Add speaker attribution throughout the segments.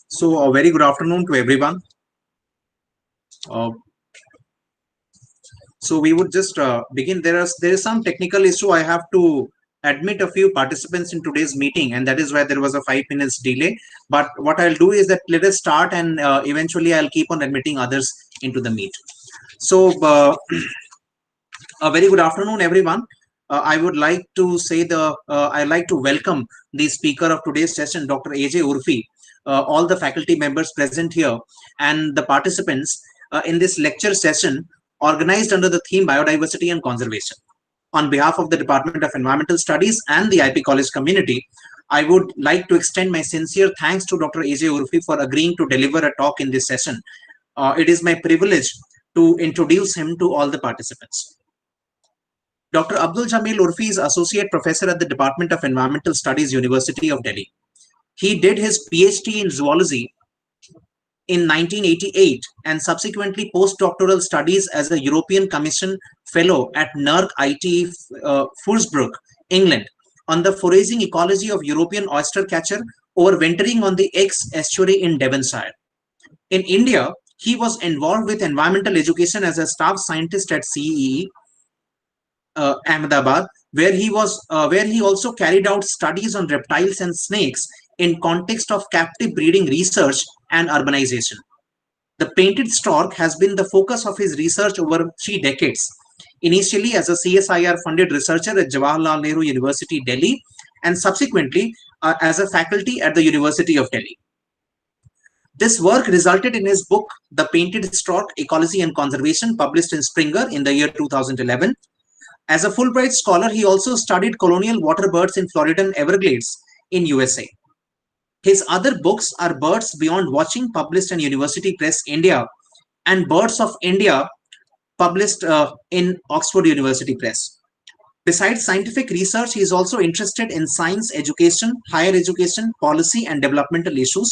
Speaker 1: So, a very good afternoon to everyone. Uh, so we would just begin. There is some technical issue. I have to admit a few participants in today's meeting, and that is why there was a 5 minutes delay. But what I'll do is that let us start, and eventually I'll keep on admitting others into the meet. So, a very good afternoon, everyone. I would like to say I'd like to welcome the speaker of today's session, Dr. AJ Urfi, all the faculty members present here, and the participants in this lecture session organized under the theme Biodiversity and Conservation. On behalf of the Department of Environmental Studies and the IP College community, I would like to extend my sincere thanks to Dr. AJ Urfi for agreeing to deliver a talk in this session. It is my privilege to introduce him to all the participants. Dr. Abdul Jamil Urfi is Associate Professor at the Department of Environmental Studies, University of Delhi. He did his PhD in zoology in 1988 and subsequently postdoctoral studies as a European Commission Fellow at NERC IT Fursbrook, England, on the foraging ecology of European oyster catcher overwintering on the Exe estuary in Devonshire. In India, he was involved with environmental education as a staff scientist at CEE, Ahmedabad, where he also carried out studies on reptiles and snakes in context of captive breeding research and urbanization. The painted stork has been the focus of his research over 3 decades, initially as a CSIR-funded researcher at Jawaharlal Nehru University, Delhi, and subsequently as a faculty at the University of Delhi. This work resulted in his book, The Painted Stork, Ecology and Conservation, published in Springer in the year 2011. As a Fulbright scholar, he also studied colonial water birds in Floridan Everglades in USA. His other books are Birds Beyond Watching, published in University Press India, and Birds of India, published in Oxford University Press. Besides scientific research, he is also interested in science, education, higher education, policy, and developmental issues.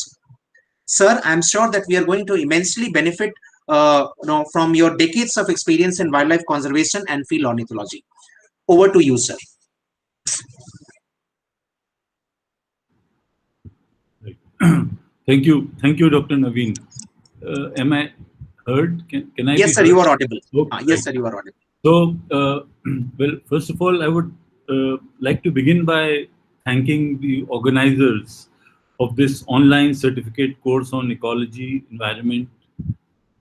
Speaker 1: Sir, I'm sure that we are going to immensely benefit from your decades of experience in wildlife conservation and field ornithology. Over to you, sir.
Speaker 2: Thank you, Dr. Naveen. Am I heard? Can I?
Speaker 1: Yes, sir.
Speaker 2: Heard?
Speaker 1: You are audible.
Speaker 2: Okay.
Speaker 1: Yes, sir. You are audible.
Speaker 2: So, well, first of all, I would like to begin by thanking the organizers of this online certificate course on ecology, environment,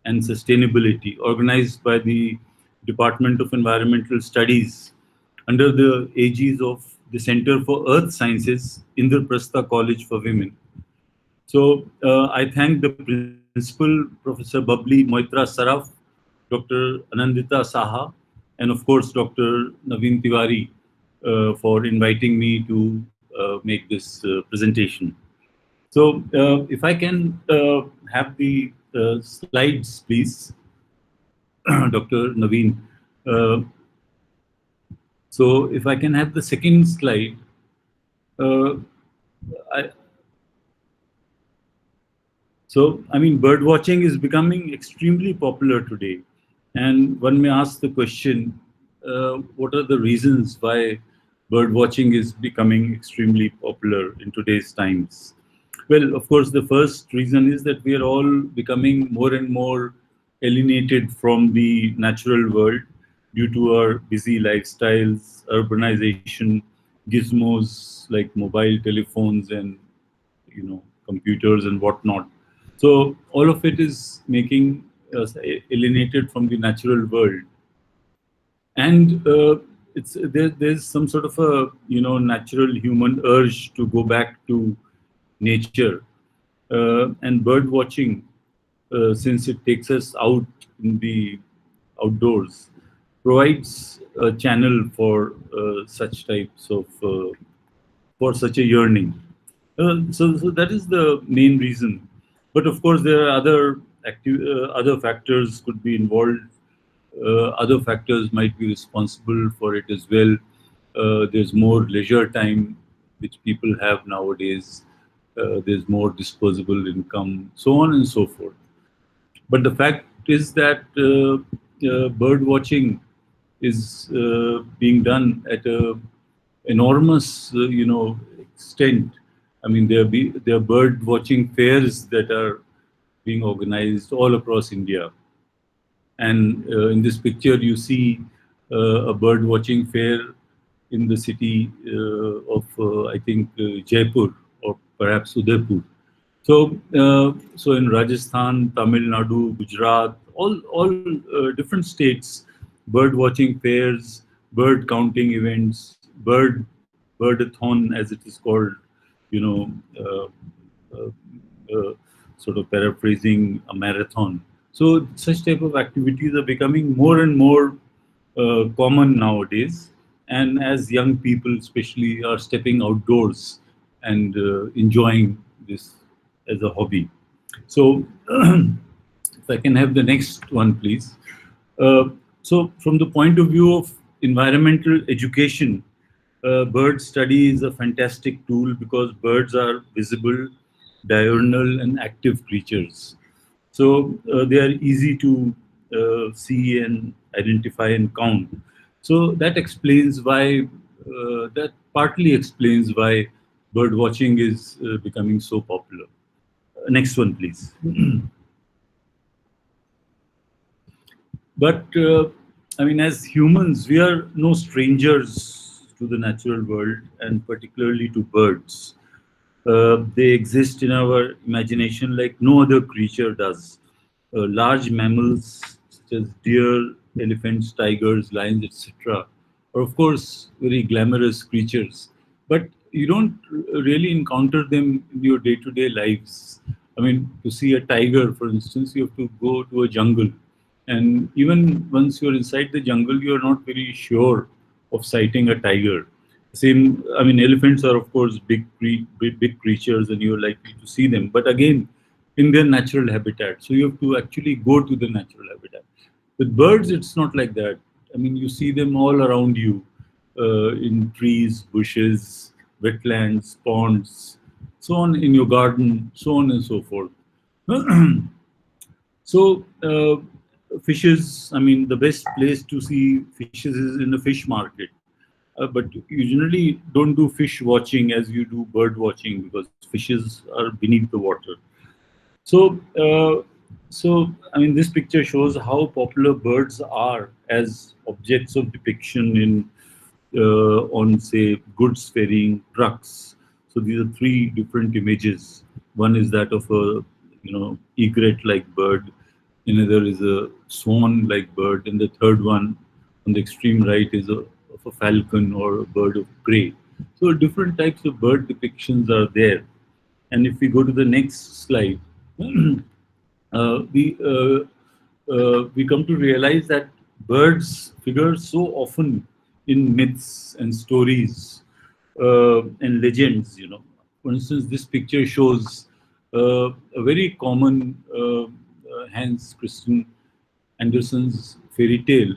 Speaker 2: and sustainability, organized by the Department of Environmental Studies under the aegis of the Center for Earth Sciences, Indraprastha College for Women. So I thank the principal, Professor Babli Moitra Saraf, Dr. Anandita Saha, and of course, Dr. Naveen Tiwari for inviting me to make this presentation. So if I can have the slides, please, Dr. Naveen. So if I can have the second slide. So, I mean, bird watching is becoming extremely popular today. And one may ask the question, what are the reasons why bird watching is becoming extremely popular in today's times? Well, of course, the first reason is that we are all becoming more and more alienated from the natural world due to our busy lifestyles, urbanization, gizmos like mobile telephones and, computers and whatnot. So all of it is making us alienated from the natural world, and there's some sort of a natural human urge to go back to nature, and bird watching, since it takes us out in the outdoors, provides a channel for such types of for such a yearning. So that is the main reason. But of course, there are other other factors could be involved. Other factors might be responsible for it as well. There's more leisure time which people have nowadays. There's more disposable income, so on and so forth. But the fact is that bird watching is being done at a enormous, extent. I mean, there are bird watching fairs that are being organized all across India. And in this picture, you see a bird watching fair in the city of, I think, Jaipur or perhaps Udaipur. So in Rajasthan, Tamil Nadu, Gujarat, all different states, bird watching fairs, bird counting events, birdathon as it is called, you know, uh, uh, sort of paraphrasing a marathon. So such type of activities are becoming more and more common nowadays, and as young people especially are stepping outdoors and enjoying this as a hobby. So if I can have the next one, please. uh, so from the point of view of environmental education, bird study is a fantastic tool because birds are visible, diurnal, and active creatures. So they are easy to see and identify and count. So that explains why, that partly explains why bird watching is becoming so popular. Next one, please. But I mean, as humans, we are no strangers to the natural world and particularly to birds. They exist in our imagination like no other creature does. Large mammals such as deer, elephants, tigers, lions, etc., are of course very glamorous creatures, but you don't really encounter them in your day-to-day lives. I mean, to see a tiger, for instance, you have to go to a jungle, and even once you're inside the jungle, you're not very sure of sighting a tiger. Same, I mean, elephants are of course big creatures, and you're likely to see them. But again, in their natural habitat, so you have to actually go to the natural habitat. With birds, it's not like that. I mean, you see them all around you, in trees, bushes, wetlands, ponds, so on in your garden, so on and so forth. So, fishes, I mean, the best place to see fishes is in a fish market. But you generally don't do fish watching as you do bird watching because fishes are beneath the water. So, I mean, this picture shows how popular birds are as objects of depiction in on, say, goods ferrying trucks. So these are three different images. One is that of a, egret-like bird. Another is a swan-like bird, and the third one on the extreme right is of a falcon or a bird of prey. So different types of bird depictions are there. And if we go to the next slide, we come to realize that birds figure so often in myths and stories and legends. For instance, this picture shows a very common Hans Christian Andersen's fairy tale,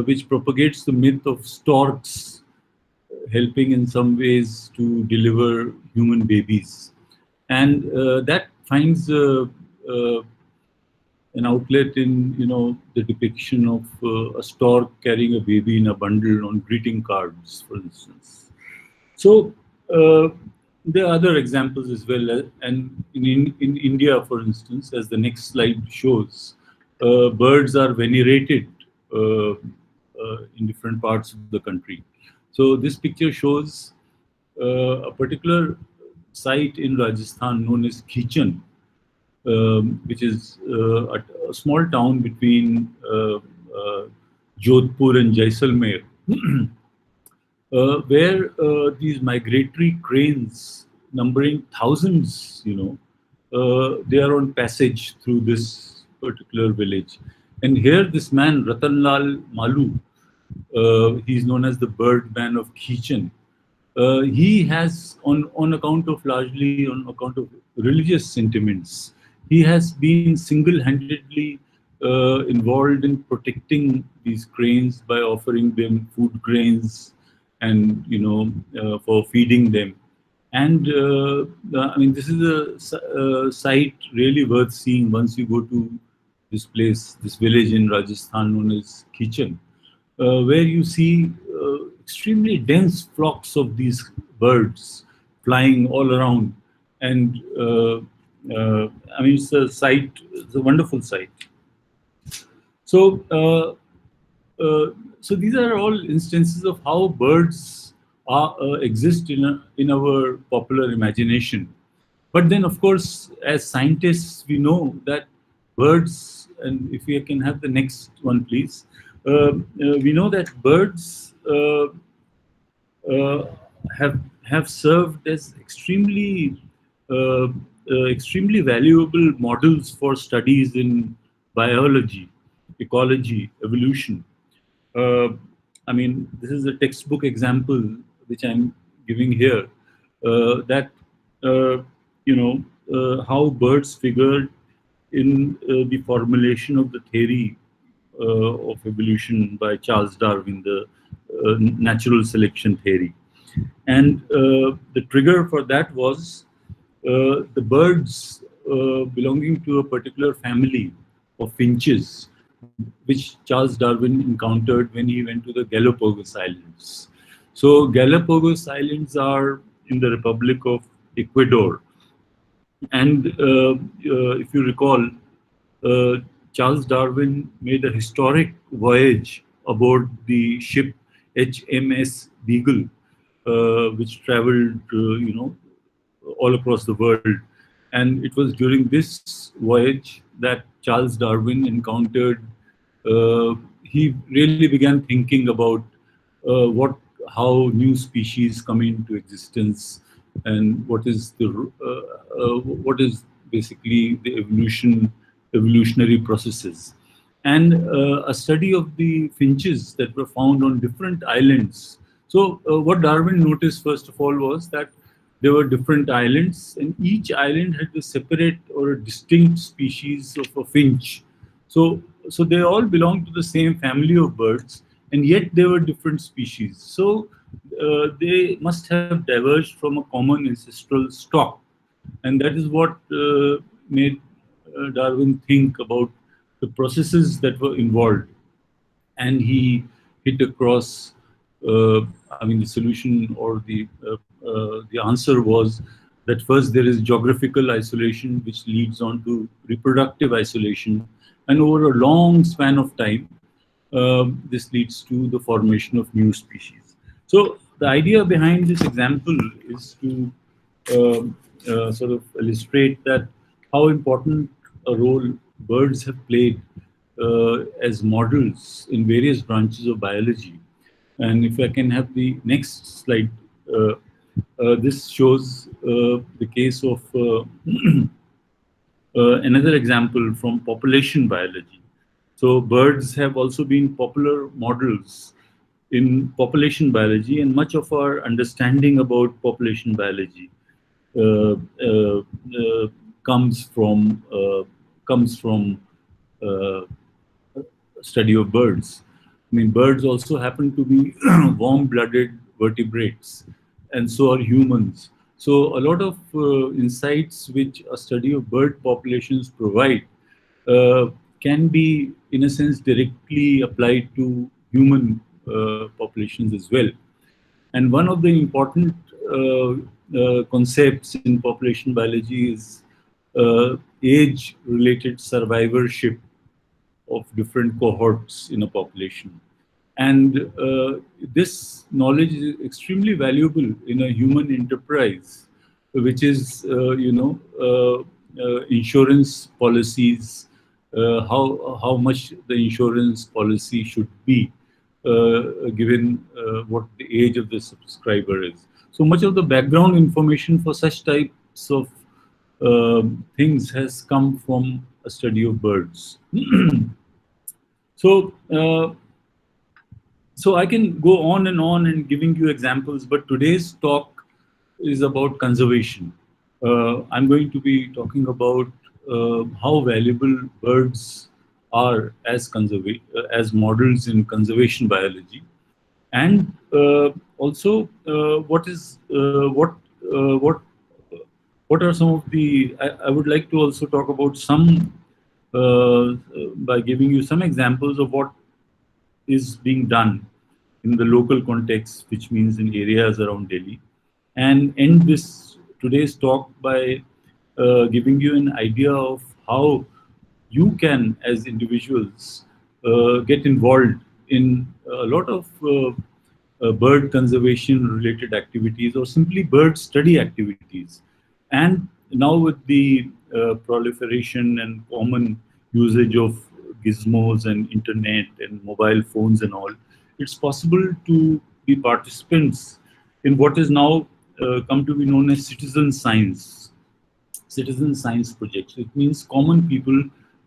Speaker 2: which propagates the myth of storks helping in some ways to deliver human babies. And that finds an outlet in, the depiction of a stork carrying a baby in a bundle on greeting cards, for instance. So there are other examples as well. And in India, for instance, as the next slide shows, birds are venerated in different parts of the country. So this picture shows a particular site in Rajasthan known as Khichan, which is a small town between Jodhpur and Jaisalmer, where these migratory cranes, numbering thousands, they are on passage through this particular village. And here, this man, Ratanlal Malu, he's known as the bird man of Khichan. He has, on account of largely on account of religious sentiments, he has been single-handedly involved in protecting these cranes by offering them food grains and for feeding them. And I mean, this is a site really worth seeing once you go to this place, this village in Rajasthan known as Kitchen, where you see extremely dense flocks of these birds flying all around. And I mean, it's a sight, it's a wonderful sight. So, so these are all instances of how birds exist in our popular imagination. But then, of course, as scientists, we know that birds, and if we can have the next one, please, we know that birds uh, have served as extremely valuable models for studies in biology, ecology, evolution. Uh, I mean, this is a textbook example which I'm giving here. That uh, how birds figured in the formulation of the theory of evolution by Charles Darwin, the natural selection theory. And the trigger for that was the birds belonging to a particular family of finches, which Charles Darwin encountered when he went to the Galapagos Islands. So, Galapagos Islands are in the Republic of Ecuador. And if you recall, uh, Charles Darwin made a historic voyage aboard the ship HMS Beagle, which traveled, all across the world. And it was during this voyage that Charles Darwin encountered. He really began thinking about how new species come into existence, and what is basically the evolutionary processes. And a study of the finches that were found on different islands. So what Darwin noticed first of all was that there were different islands, and each island had a separate or a distinct species of a finch. So they all belonged to the same family of birds, and yet they were different species. So they must have diverged from a common ancestral stock, and that is what made Darwin think about the processes that were involved. And he hit across, I mean, the solution or the answer was that first there is geographical isolation, which leads on to reproductive isolation, and over a long span of time, this leads to the formation of new species. So the idea behind this example is to sort of illustrate that how important a role birds have played as models in various branches of biology. And if I can have the next slide, this shows the case of another example from population biology. So birds have also been popular models in population biology, and much of our understanding about population biology uh, uh, uh, comes from uh, comes from uh, study of birds. I mean, birds also happen to be warm-blooded vertebrates, and so are humans. So, a lot of insights which a study of bird populations provide uh, can be, in a sense, directly applied to human populations as well. And one of the important concepts in population biology is age-related survivorship of different cohorts in a population. And this knowledge is extremely valuable in a human enterprise, which is, insurance policies, how much the insurance policy should be, given what the age of the subscriber is. So much of the background information for such types of things has come from a study of birds. So, So I can go on and giving you examples, but today's talk is about conservation. I'm going to be talking about how valuable birds are as as models in conservation biology, and also what are some of the. I would like to also talk about some by giving you some examples of what is being done in the local context, which means in areas around Delhi, and end this today's talk by giving you an idea of how you can, as individuals, get involved in a lot of bird conservation related activities or simply bird study activities. And now, with the proliferation and common usage of gizmos and internet and mobile phones and all, it's possible to be participants in what is now come to be known as citizen science projects. It means common people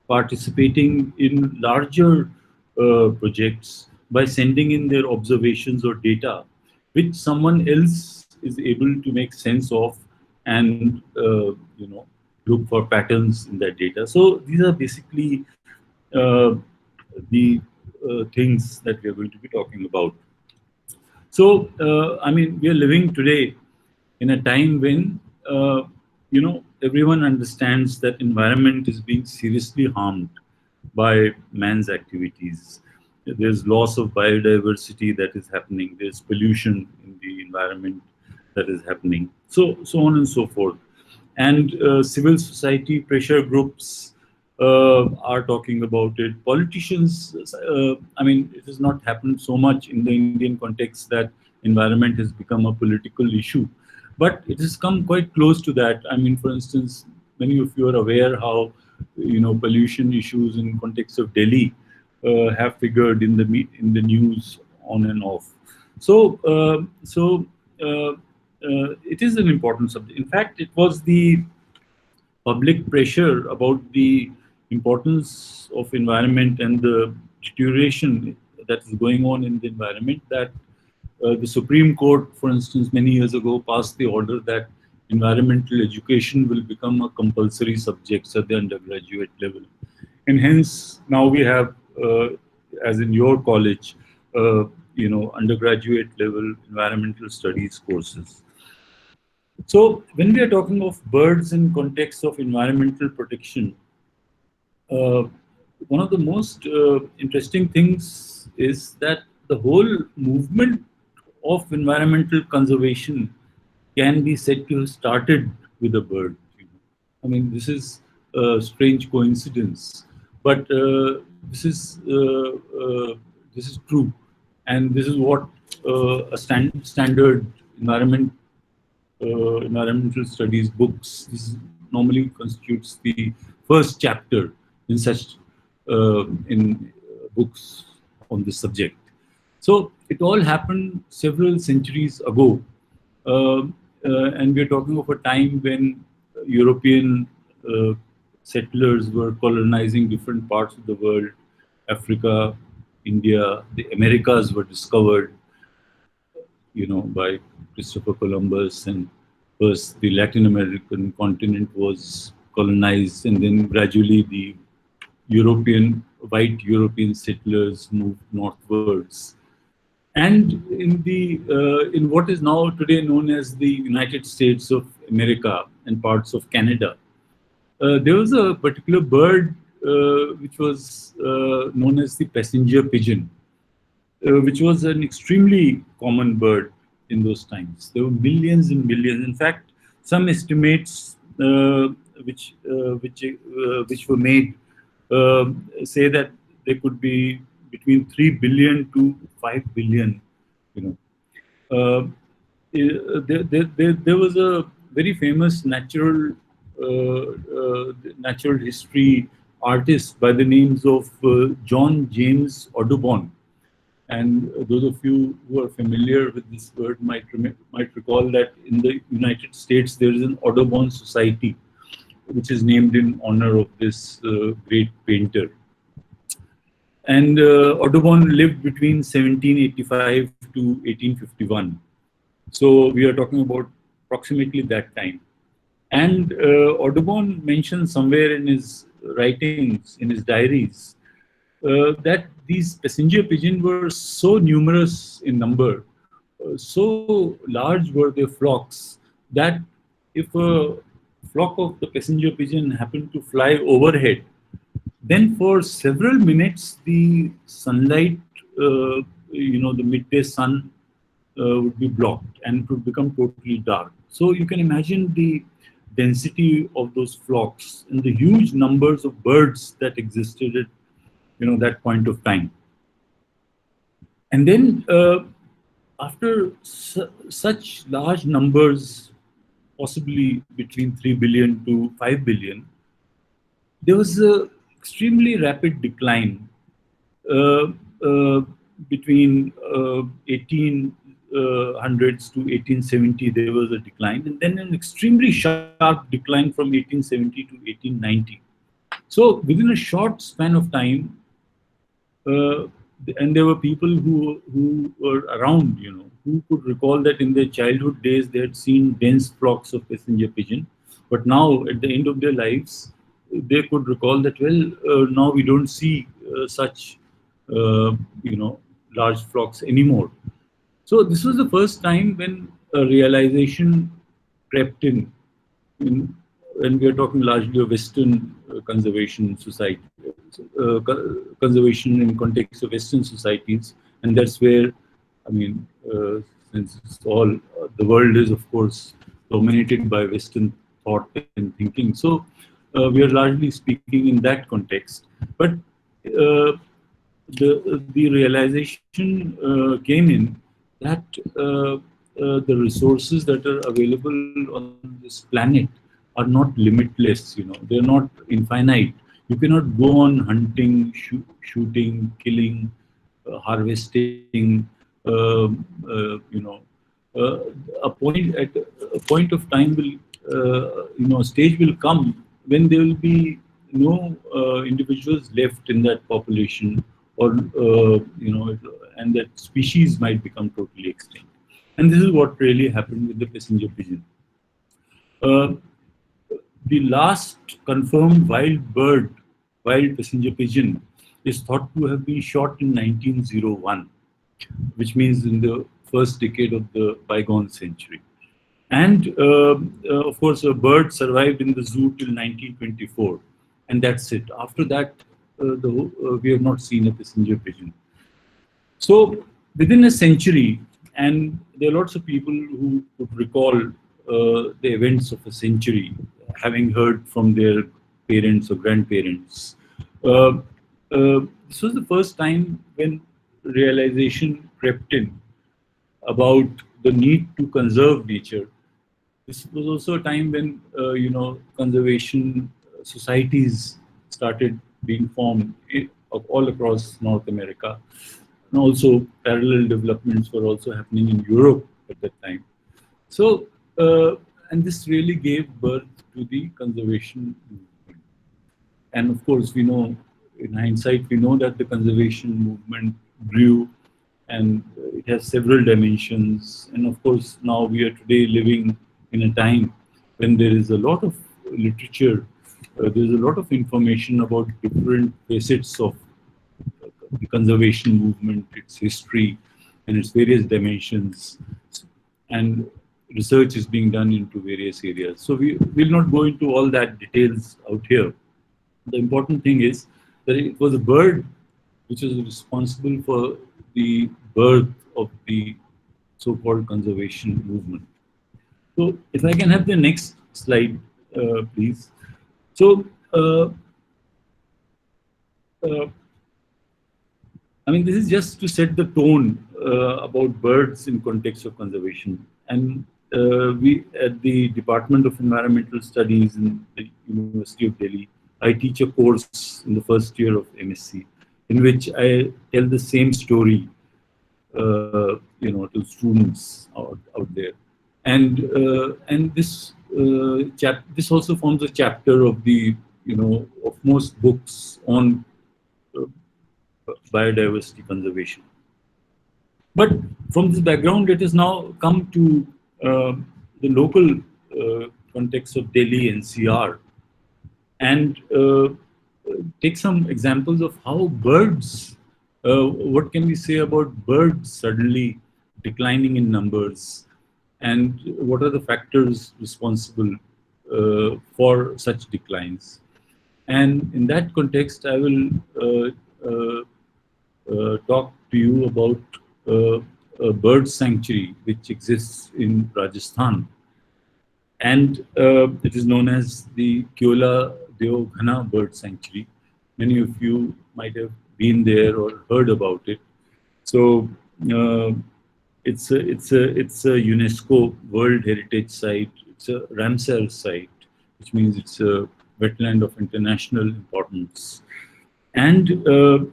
Speaker 2: participating in larger projects by sending in their observations or data, which someone else is able to make sense of and look for patterns in that data. So these are basically the things that we are going to be talking about. So, I mean, we are living today in a time when, everyone understands that environment is being seriously harmed by man's activities. There's loss of biodiversity that is happening. There's pollution in the environment that is happening. So on and so forth. And civil society pressure groups are talking about it. Politicians, I mean, it has not happened so much in the Indian context that environment has become a political issue, but it has come quite close to that. I mean, for instance, many of you are aware how pollution issues in context of Delhi have figured in in the news on and off. So it is an important subject. In fact, it was the public pressure about the importance of environment and the deterioration that is going on in the environment that the Supreme Court, for instance, many years ago passed the order that environmental education will become a compulsory subject at the undergraduate level. And hence now we have, as in your college, undergraduate level environmental studies courses. So when we are talking of birds in context of environmental protection, uh, one of the most interesting things is that the whole movement of environmental conservation can be said to have started with a bird. I mean, this is a strange coincidence, but this is true, and this is what standard environmental studies books. This normally constitutes the first chapter in such in books on this subject. So it all happened several centuries ago, uh, and we are talking of a time when European uh, settlers were colonizing different parts of the world. Africa, India, the Americas were discovered, by Christopher Columbus, and first the Latin American continent was colonized, and then gradually the white European settlers moved northwards. And in what is now today known as the United States of America and parts of Canada, there was a particular bird which was known as the passenger pigeon, which was an extremely common bird in those times. There were millions and millions. In fact, some estimates which were made say that there could be between 3 billion to 5 billion. You know, there was a very famous natural history artist by the names of John James Audubon. And those of you who are familiar with this word might recall that in the United States there is an Audubon Society, which is named in honor of this great painter. And Audubon lived between 1785 to 1851. So we are talking about approximately that time. And Audubon mentions somewhere in his writings, in his diaries, that these passenger pigeons were so numerous in number, so large were their flocks, that if a flock of the passenger pigeon happened to fly overhead, then for several minutes the sunlight, the midday sun, would be blocked and it would become totally dark. So you can imagine the density of those flocks and the huge numbers of birds that existed at that point of time. And then after such large numbers, possibly between 3 billion to 5 billion, there was a extremely rapid decline uh, uh, between 1800s to 1870. There was a decline, and then an extremely sharp decline from 1870 to 1890. So within a short span of time, uh, and there were people who were around, who could recall that in their childhood days they had seen dense flocks of passenger pigeon, but now at the end of their lives, they could recall that, well, now we don't see such, uh, you know, large flocks anymore. So this was the first time when a realization crept in when we are talking largely of Western conservation society, conservation in context of Western societies, and that's where, I mean, since it's all the world is of course dominated by Western thought and thinking, so we are largely speaking in that context. But uh, the realization came in that the resources that are available on this planet are not limitless. They're not infinite. You cannot go on hunting, shooting, killing, harvesting. Uh, uh, you know, uh, a point at a point of time will, stage will come when there will be no individuals left in that population, or and that species might become totally extinct. And this is what really happened with the passenger pigeon. Uh, the last confirmed wild passenger pigeon, is thought to have been shot in 1901, which means in the first decade of the bygone century. And of course, a bird survived in the zoo till 1924, and that's it. After that, we have not seen a passenger pigeon. So within a century, and there are lots of people who could recall the events of a century, having heard from their parents or grandparents. Uh, this was the first time when realization crept in about the need to conserve nature. This was also a time when conservation societies started being formed all across North America, and also parallel developments were also happening in Europe at that time. So, and this really gave birth to the conservation movement. And of course, we know, in hindsight, we know that the conservation movement grew, and it has several dimensions. And of course, now we are today living in a time when there is a lot of literature, there's a lot of information about different facets of the conservation movement, its history, and its various dimensions. And research is being done into various areas. So we will not go into all that details out here. The important thing is that it was a bird which was responsible for the birth of the so-called conservation movement. So if I can have the next slide, please. So, uh, I mean, this is just to set the tone about birds in context of conservation. And we, at the Department of Environmental Studies in the University of Delhi, I teach a course in the first year of MSc, in which I tell the same story, to students out there. And this also forms a chapter of the, of most books on biodiversity conservation. But from this background, let us now come to the local context of Delhi NCR and take some examples of how birds, what can we say about birds suddenly declining in numbers, and what are the factors responsible for such declines. And in that context, I will talk to you about uh, a bird sanctuary which exists in Rajasthan, and it is known as the Kyola Deoghana Bird Sanctuary. Many of you might have been there or heard about it. So uh, it's a UNESCO World Heritage Site. It's a Ramsar site, which means it's a wetland of international importance. And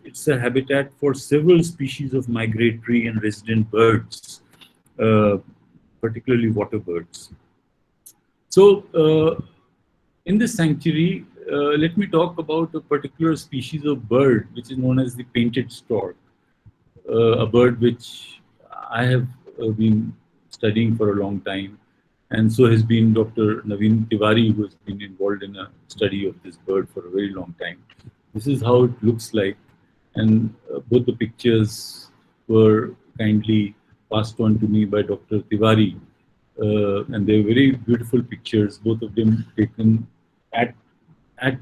Speaker 2: it's a habitat for several species of migratory and resident birds, uh, particularly water birds. So, in this sanctuary, let me talk about a particular species of bird, which is known as the painted stork, a bird which I have been studying for a long time, and so has been Dr. Naveen Tiwari, who has been involved in a study of this bird for a very long time. This is how it looks like, and both the pictures were kindly passed on to me by Dr. Tiwari, and they're very beautiful pictures, both of them taken at at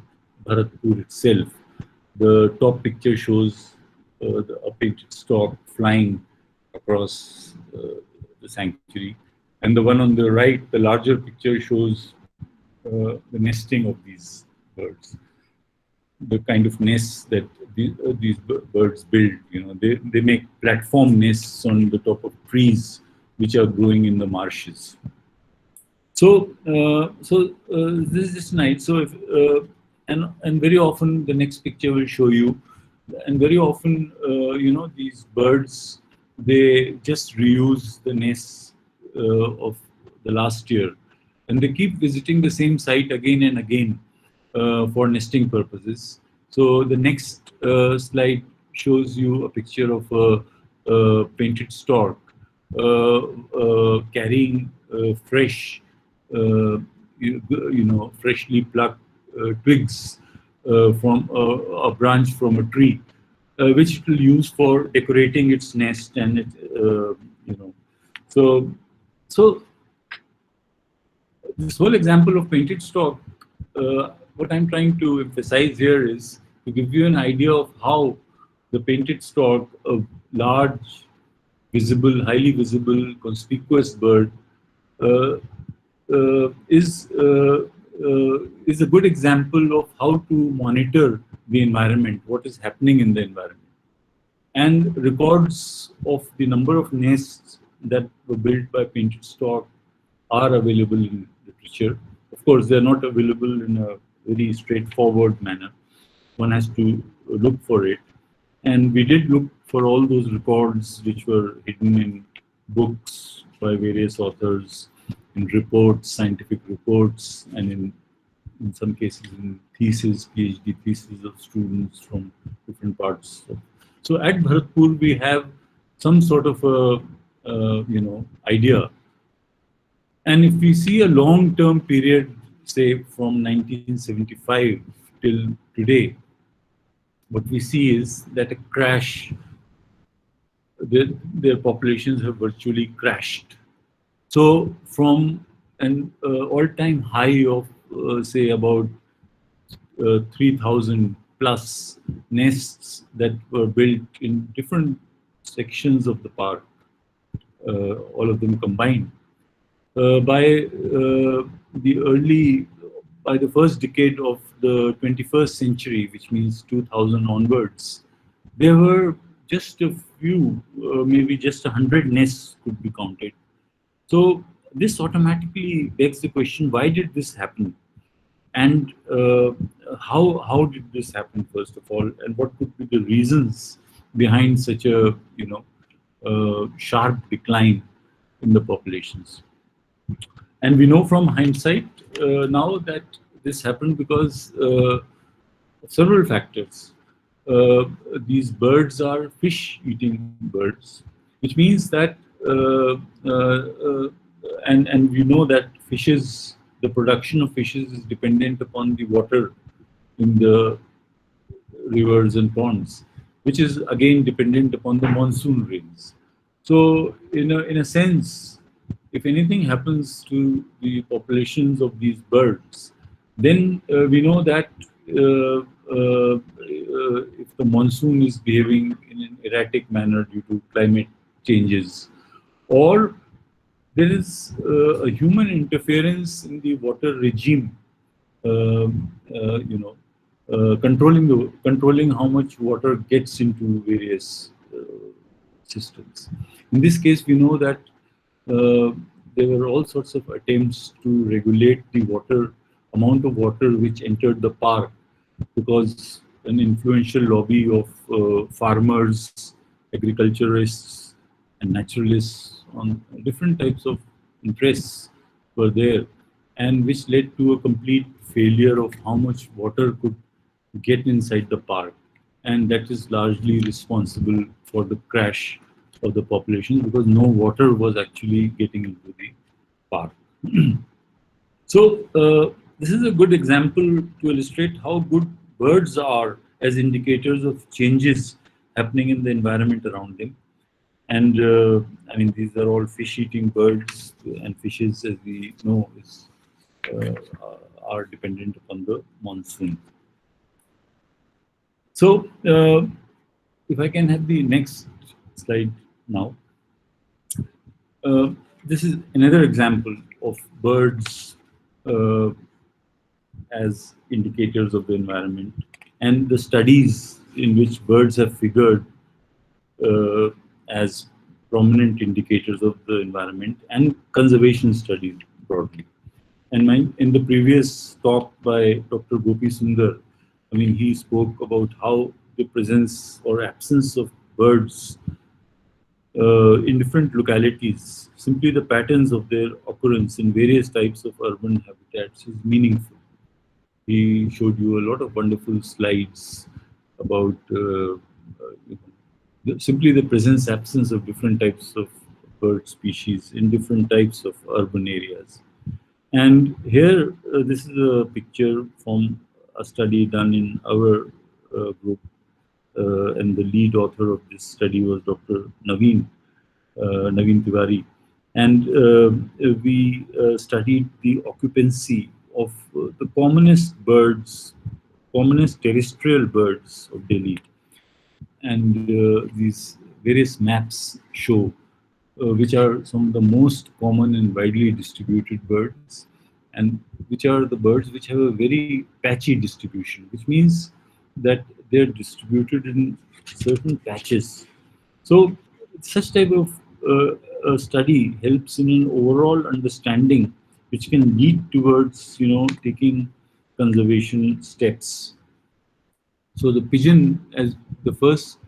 Speaker 2: Bharatpur itself. The top picture shows a painted stork flying across the sanctuary, and the one on the right, the larger picture, shows the nesting of these birds, the kind of nests that these birds build. You know, they make platform nests on the top of trees which are growing in the marshes. So this is just nice. So if and very often the next picture will show you, and very often these birds, they just reuse the nests of the last year, and they keep visiting the same site again and again for nesting purposes. So the next slide shows you a picture of a painted stork carrying fresh, freshly plucked twigs from a branch from a tree, which it will use for decorating its nest, and it, you know, so so this whole example of painted stock, what I'm trying to emphasize here is to give you an idea of how the painted stock, a large, visible, highly visible, conspicuous bird, uh, is a good example of how to monitor the environment, what is happening in the environment. And records of the number of nests that were built by painted stock are available in literature. Of course, they are not available in a very straightforward manner. One has to look for it. And we did look for all those records which were hidden in books by various authors, in reports, scientific reports, and in some cases in theses, PhD theses of students from different parts. So at Bharatpur, we have some sort of a idea. And if we see a long-term period, say from 1975 till today, what we see is that a crash, their populations have virtually crashed. So from an all-time high of say about 3,000 plus nests that were built in different sections of the park, all of them combined. The early, by the first decade of the 21st century, which means 2000 onwards, there were just a few, maybe just 100 nests could be counted. So this automatically begs the question: why did this happen? And how did this happen, first of all, and what could be the reasons behind such a sharp decline in the populations? And we know from hindsight now that this happened because of several factors. uh, these birds are fish-eating birds, which means that and we know that fishes, the production of fishes is dependent upon the water in the rivers and ponds, which is again dependent upon the monsoon rains. So, in a sense, if anything happens to the populations of these birds, then we know that if the monsoon is behaving in an erratic manner due to climate changes, or there is a human interference in the water regime, controlling how much water gets into various systems. In this case, we know that there were all sorts of attempts to regulate the water amount of water which entered the park, because an influential lobby of farmers, agriculturists, and naturalists on different types of interests were there, and which led to a complete failure of how much water could get inside the park. And that is largely responsible for the crash of the population, because no water was actually getting into the park. So, this is a good example to illustrate how good birds are as indicators of changes happening in the environment around them. And I mean, these are all fish-eating birds, and fishes, as we know, uh, are dependent upon the monsoon. So, if I can have the next slide now. Uh, this is another example of birds uh, as indicators of the environment, and the studies in which birds have figured uh, as prominent indicators of the environment, and conservation studies broadly. And in the previous talk by Dr. Gopi Sundar, I mean, he spoke about how the presence or absence of birds in different localities, simply the patterns of their occurrence in various types of urban habitats is meaningful. He showed you a lot of wonderful slides about simply the presence absence of different types of bird species in different types of urban areas. And here, this is a picture from a study done in our group, and the lead author of this study was Dr. Naveen Tiwari. And we studied the occupancy of the commonest terrestrial birds of Delhi. And these various maps show which are some of the most common and widely distributed birds, and which are the birds which have a very patchy distribution, which means that they're distributed in certain patches. So such type of study helps in an overall understanding, which can lead towards taking conservation steps. So the pigeon, as the first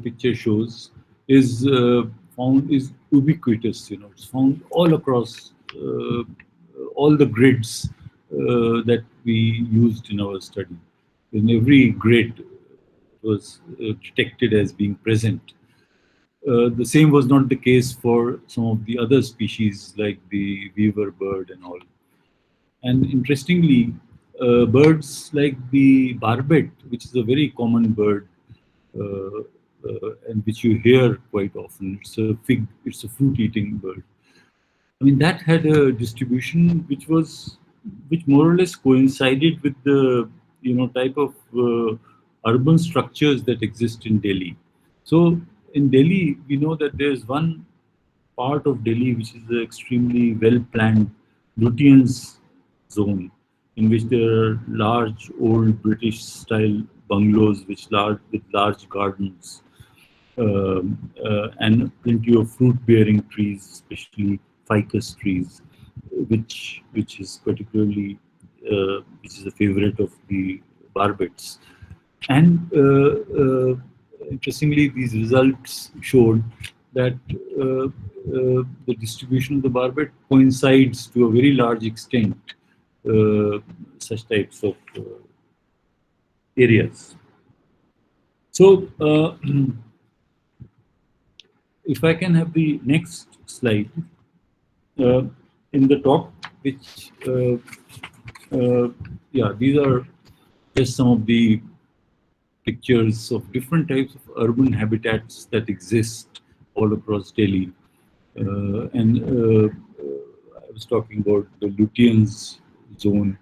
Speaker 2: picture shows, is ubiquitous. It's found all across all the grids that we used in our study. In every grid, it was detected as being present. The same was not the case for some of the other species like the weaver bird and all. And interestingly, birds like the barbet, which is a very common bird, and which you hear quite often, it's a fruit-eating bird. I mean, that had a distribution which more or less coincided with the type of urban structures that exist in Delhi. So in Delhi, we know that there's one part of Delhi which is an extremely well planned Lutyens zone, in which there are large old British style bungalows with large gardens, and plenty of fruit bearing trees, especially ficus trees, which is particularly which is a favorite of the barbets. And interestingly, these results showed that the distribution of the barbet coincides to a very large extent such types of areas. So, if I can have the next slide, uh, in the top, which yeah, these are just some of the pictures of different types of urban habitats that exist all across Delhi. I was talking about the Lutyens zone.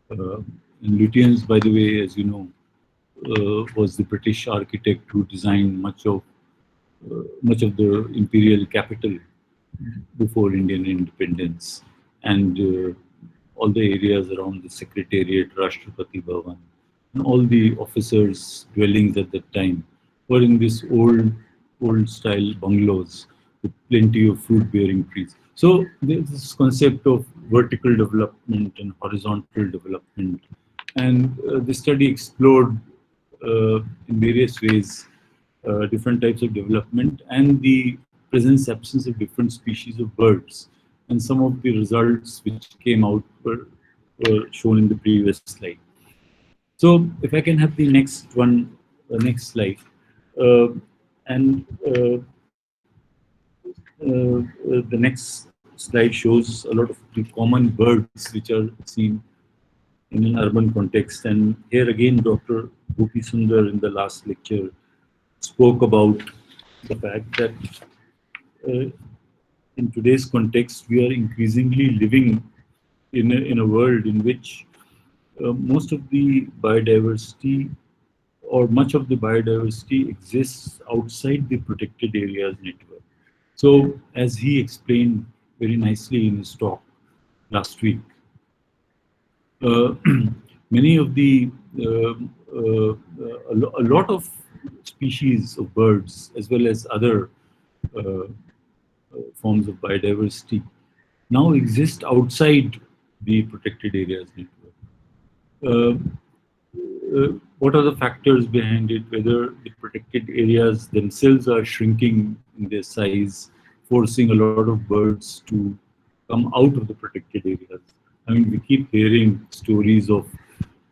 Speaker 2: Uh, and Lutyens, by the way, as you know, was the British architect who designed much of the imperial capital before Indian independence, and all the areas around the Secretariat, Rashtrapati Bhavan, and all the officers' dwellings at that time were in this old style bungalows with plenty of fruit-bearing trees. So there's this concept of vertical development and horizontal development, and the study explored in various ways different types of development and the presence absence of different species of birds, and some of the results which came out were shown in the previous slide. So if I can have the next one, the next slide, uh, and the next slide shows a lot of the common birds which are seen in an urban context. And here again, Dr. Gopi Sundar in the last lecture spoke about the fact that uh, in today's context, we are increasingly living in a world in which most of the biodiversity or much of the biodiversity exists outside the protected areas network. So, as he explained very nicely in his talk last week, uh, many of the a lot of species of birds as well as other uh, forms of biodiversity now exist outside the protected areas network. Uh, what are the factors behind it? Whether the protected areas themselves are shrinking in their size, forcing a lot of birds to come out of the protected areas. I mean, we keep hearing stories of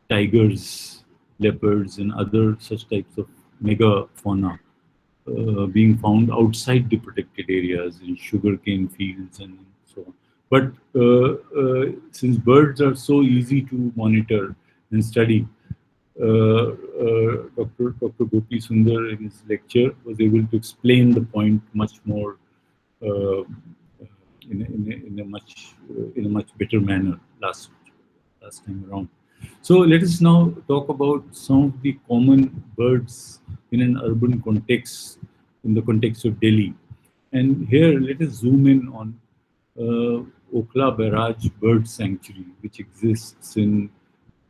Speaker 2: tigers, leopards, and other such types of mega fauna being found outside the protected areas in sugarcane fields and so on. But since birds are so easy to monitor and study, Dr. Gopi Sundar in his lecture was able to explain the point much more uh, in a much better manner last time around. So let us now talk about some of the common birds in an urban context, in the context of Delhi. And here let us zoom in on Okhla Barrage Bird Sanctuary, which exists in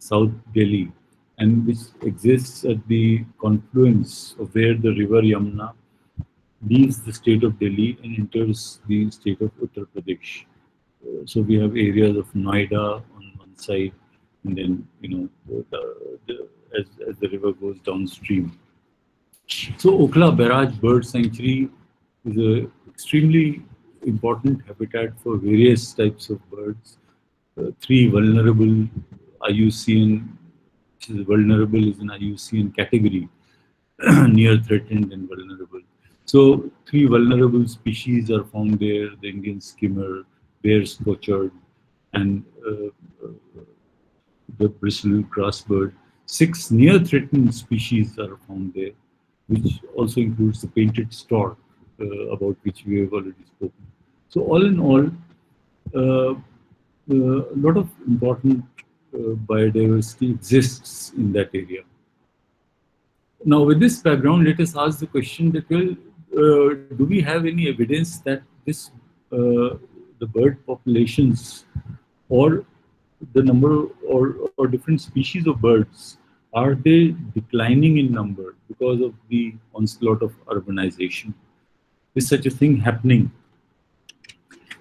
Speaker 2: South Delhi and which exists at the confluence of where the river Yamuna leaves the state of Delhi and enters the state of Uttar Pradesh. So we have areas of Noida on one side, and then as the river goes downstream. So Okhla Barrage Bird Sanctuary is a extremely important habitat for various types of birds. Three vulnerable IUCN, which is vulnerable is an IUCN category, near threatened and vulnerable. So three vulnerable species are found there: the Indian skimmer, Bear's pochard, and the bristle grassbird. Six near threatened species are found there, which also includes the painted stork, about which we have already spoken. So all in all, a lot of important biodiversity exists in that area. Now, with this background, let us ask the question that, well, do we have any evidence that the bird populations or the number or different species of birds, are they declining in number because of the onslaught of urbanization? Is such a thing happening?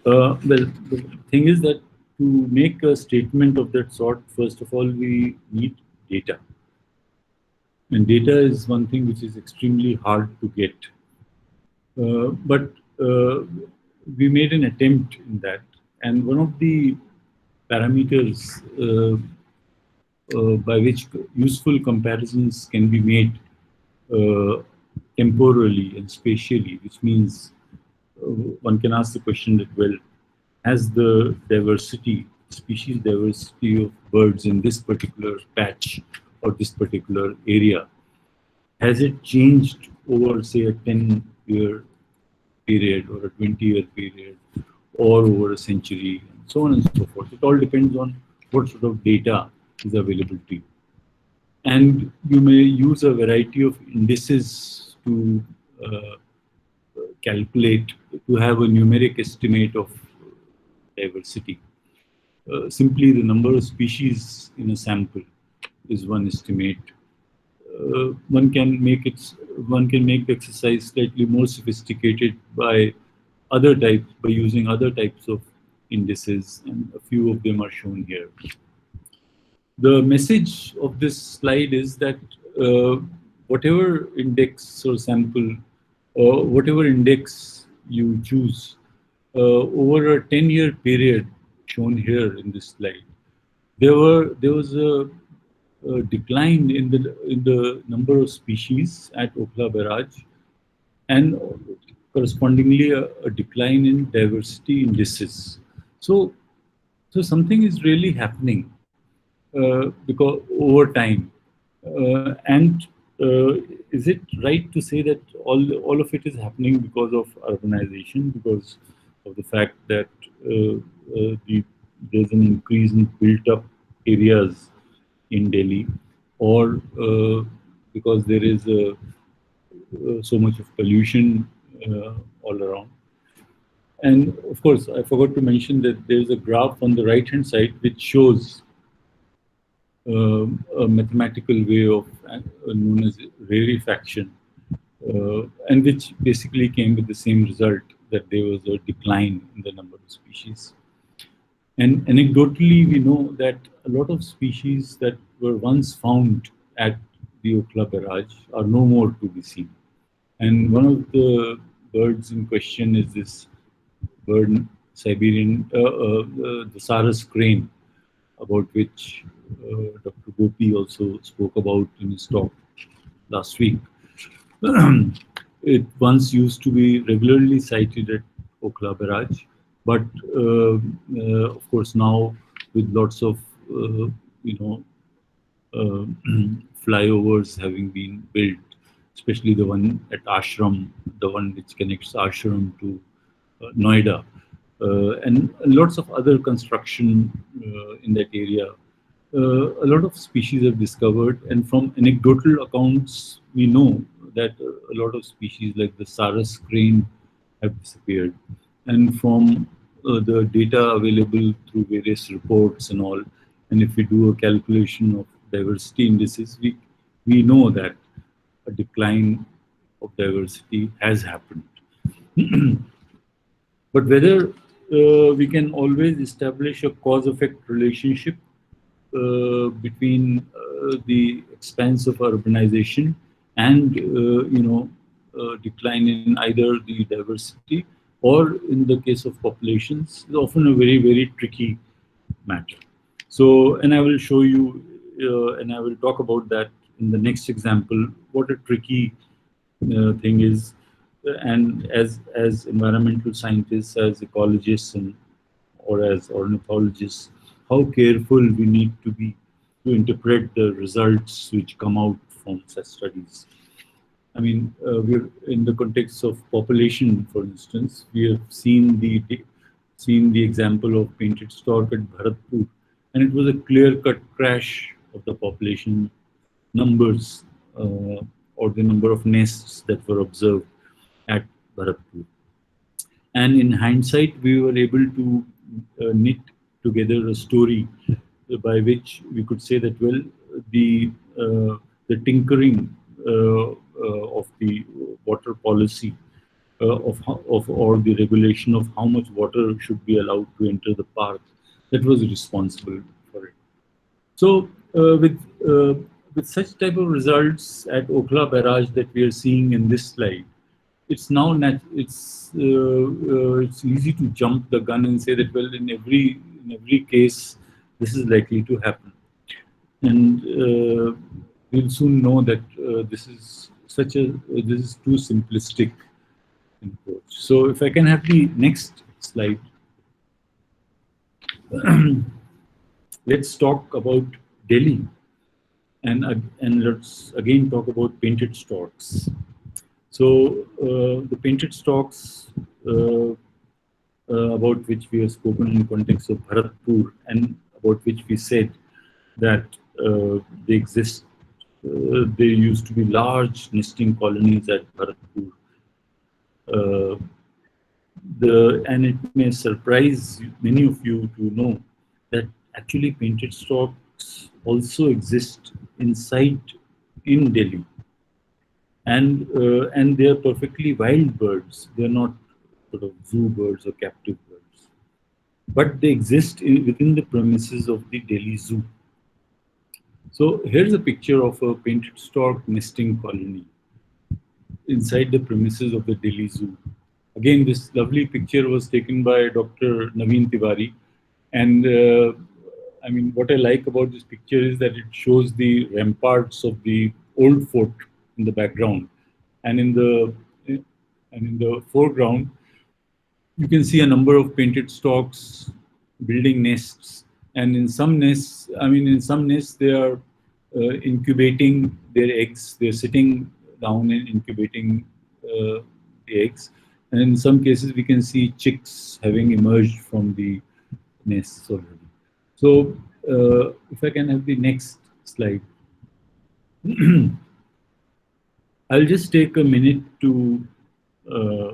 Speaker 2: Well, the thing is that to make a statement of that sort, first of all, we need data. And data is one thing which is extremely hard to get. But we made an attempt in that. And one of the parameters by which useful comparisons can be made uh, temporally and spatially, which means one can ask the question that, well, has the diversity, species diversity of birds in this particular patch or this particular area, has it changed over, say, a 10-year period or a 20-year period or over a century, and so on and so forth? It all depends on what sort of data is available to you. And you may use a variety of indices to uh, calculate, to have a numeric estimate of diversity. Simply the number of species in a sample is one estimate. One can make the exercise slightly more sophisticated by by using other types of indices, and a few of them are shown here. The message of this slide is that whatever index or sample, or whatever index you choose, over a 10-year period shown here in this slide, there was a decline in the number of species at Okhla Barrage, and correspondingly a decline in diversity indices. So, so something is really happening because over time. And is it right to say that all of it is happening because of urbanization, because of the fact that there's an increase in built-up areas in Delhi, or because there is so much of pollution all around? And of course, I forgot to mention that there's a graph on the right-hand side which shows a mathematical way of known as rarefaction, and which basically came with the same result, that there was a decline in the number of species. And anecdotally, we know that a lot of species that were once found at the Okhla Barrage are no more to be seen. And one of the birds in question is this bird, the Sarus crane, about which Dr. Gopi also spoke about in his talk last week. It once used to be regularly sighted at Okhla Barrage, but of course now with lots of you know uh, flyovers having been built, especially the one at Ashram, the one which connects Ashram to Noida, and lots of other construction in that area. A lot of species have discovered, and from anecdotal accounts, we know that a lot of species like the Sarus crane have disappeared. And from the data available through various reports and all, and if we do a calculation of diversity indices, we know that a decline of diversity has happened. But whether we can always establish a cause-effect relationship between the expanse of urbanization and decline in either the diversity, or in the case of populations, is often a very tricky matter. So, and I will show you, and I will talk about that in the next example, what a tricky thing is. And as environmental scientists, as ecologists, and or as ornithologists, how careful we need to be to interpret the results which come out from such studies. I mean, we're in the context of population, for instance, we have seen the example of painted stork at Bharatpur, and it was a clear-cut crash of the population numbers, or the number of nests that were observed at Bharatpur. And in hindsight, we were able to knit together a story by which we could say that, well, the the tinkering of the water policy, of or the regulation of how much water should be allowed to enter the park, that was responsible for it. So with such type of results at Okhla Barrage that we are seeing in this slide, it's now it's easy to jump the gun and say that, well, in every case this is likely to happen, and we'll soon know that this is such a this is too simplistic an approach. So if I can have the next slide, let's talk about Delhi, and let's again talk about painted storks. So the painted storks about which we have spoken in the context of Bharatpur, and about which we said that they exist. There used to be large nesting colonies at Bharatpur. Uh, and it may surprise many of you to know that actually painted storks also exist inside in Delhi, and they are perfectly wild birds. They are not sort of zoo birds or captive birds, but they exist within the premises of the Delhi Zoo. So here's a picture of a painted stork nesting colony inside the premises of the Delhi Zoo. Again, this lovely picture was taken by Dr. Naveen Tiwari. And I mean, what I like about this picture is that it shows the ramparts of the old fort in the background. And in the foreground, you can see a number of painted storks building nests. And in some nests, they are incubating their eggs. They're sitting down and incubating the eggs. And in some cases, we can see chicks having emerged from the nests already. So, if I can have the next slide, I'll just take a minute to uh,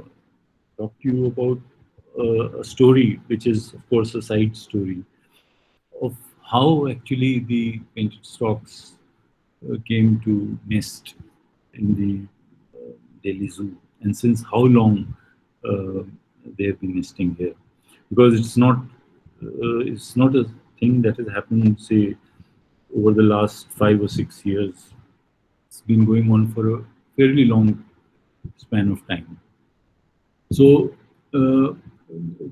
Speaker 2: talk to you about a story, which is, of course, a side story of how actually the painted storks came to nest in the Delhi Zoo, and since how long uh, they have been nesting here. Because it's not a thing that has happened, say, over the last 5 or 6 years. It's been going on for a fairly long span of time. So, uh,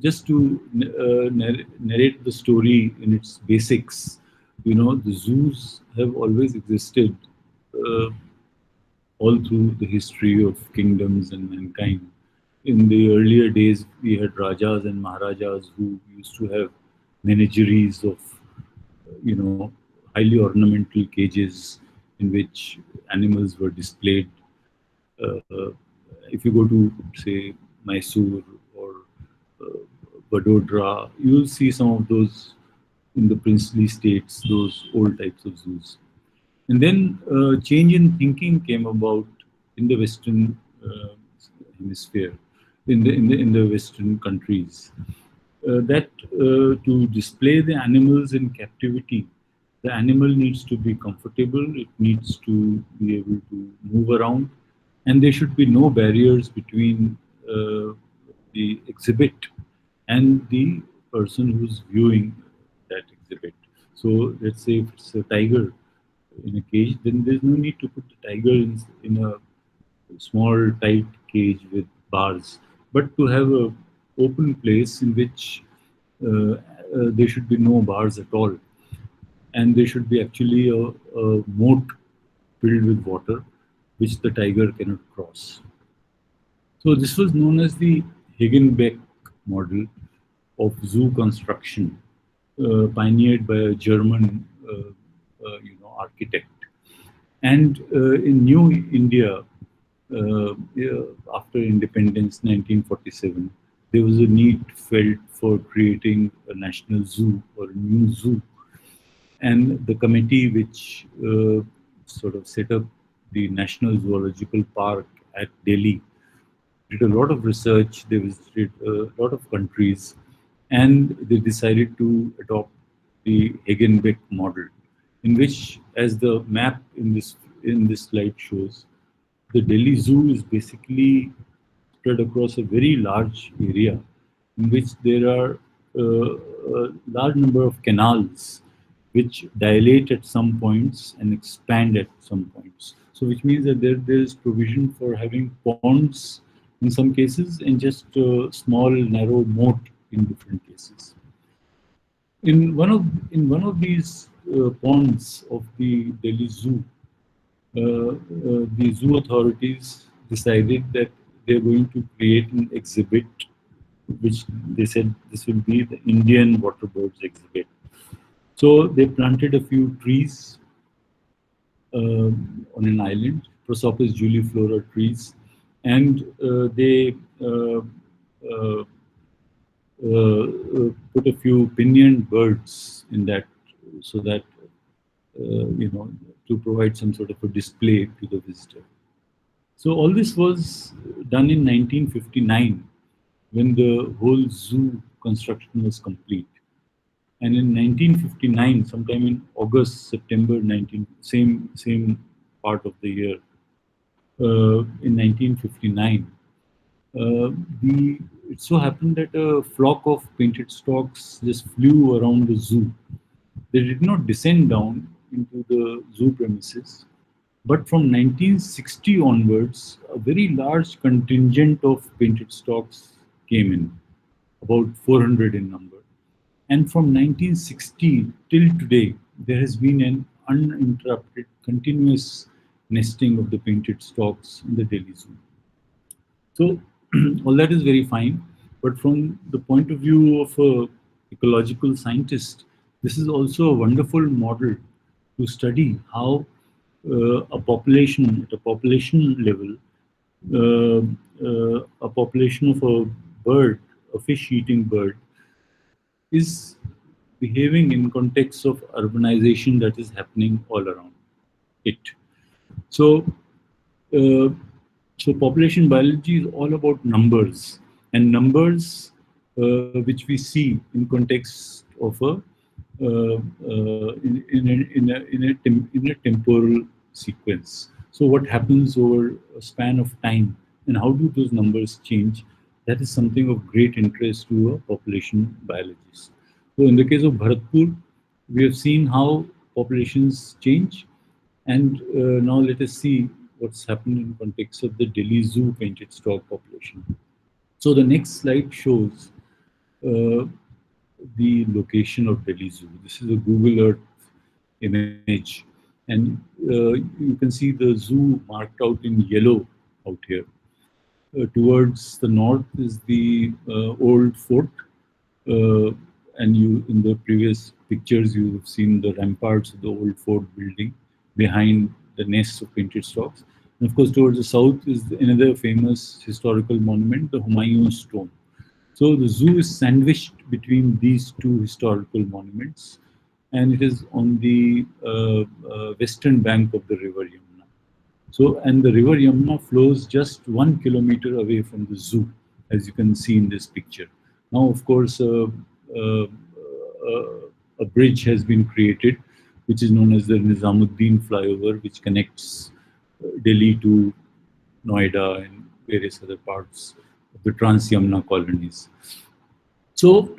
Speaker 2: just to narrate the story in its basics, the zoos have always existed uh, all through the history of kingdoms and mankind. In the earlier days, we had Rajas and Maharajas who used to have menageries of, highly ornamental cages in which animals were displayed. Uh, if you go to, say, Mysore or uh, Vadodara, you will see some of those in the princely states, those old types of zoos. And then change in thinking came about in the Western hemisphere, in the Western countries, that to display the animals in captivity, the animal needs to be comfortable, it needs to be able to move around, and there should be no barriers between the exhibit and the person who's viewing that exhibit. So let's say if it's a tiger in a cage, then there's no need to put the tiger in a small tight cage with bars, but to have a open place in which there should be no bars at all, and there should be actually a moat filled with water, which the tiger cannot cross. So this was known as the Hagenbeck model of zoo construction, pioneered by a German, architect. And in New India, yeah, after independence, 1947, there was a need felt for creating a national zoo or a new zoo, and the committee which sort of set up the National Zoological Park at Delhi did a lot of research. They visited a lot of countries, and they decided to adopt the Hagenbeck model, in which, as the map in this slide shows, the Delhi Zoo is basically spread across a very large area, in which there are a large number of canals which dilate at some points and expand at some points. So, which means that there is provision for having ponds in some cases and just a small narrow moat in different cases. In one of these ponds of the Delhi Zoo, the zoo authorities decided that they're going to create an exhibit, which they said this will be the Indian water birds exhibit. So they planted a few trees on an island, Prosopis juliflora trees, and they uh, put a few pinioned birds in that, so that to provide some sort of a display to the visitor. So all this was done in 1959, when the whole zoo construction was complete. And in 1959, sometime in August, September 19, same part of the year, in 1959, uh, the it so happened that a flock of painted storks just flew around the zoo. They did not descend down into the zoo premises, but from 1960 onwards, a very large contingent of painted storks came in, about 400 in number. And from 1960 till today, there has been an uninterrupted, continuous nesting of the painted storks in the Delhi Zoo. So all that is very fine, but from the point of view of a ecological scientist, this is also a wonderful model to study how a population at a population level, a population of a bird, a fish-eating bird, is behaving in context of urbanization that is happening all around it. So, uh, so population biology is all about numbers, and numbers which we see in context of a in a temporal sequence. So what happens over a span of time, and how do those numbers change? That is something of great interest to a population biologist. So in the case of Bharatpur, we have seen how populations change, and now let us see what's happened in context of the Delhi Zoo painted stork population. So the next slide shows uh, the location of Delhi Zoo. This is a Google Earth image, and you can see the zoo marked out in yellow out here. Towards the north is the old fort, uh, and you in the previous pictures you have seen the ramparts of the old fort building behind the nests of painted storks. And of course, towards the south is another famous historical monument, the Humayun's Stone. So the zoo is sandwiched between these two historical monuments, and it is on the western bank of the river Yamuna. So, and the river Yamuna flows just 1 kilometer away from the zoo, as you can see in this picture. Now, of course, uh, a bridge has been created, which is known as the Nizamuddin flyover, which connects Delhi to Noida and various other parts of the Trans Yamuna colonies. So,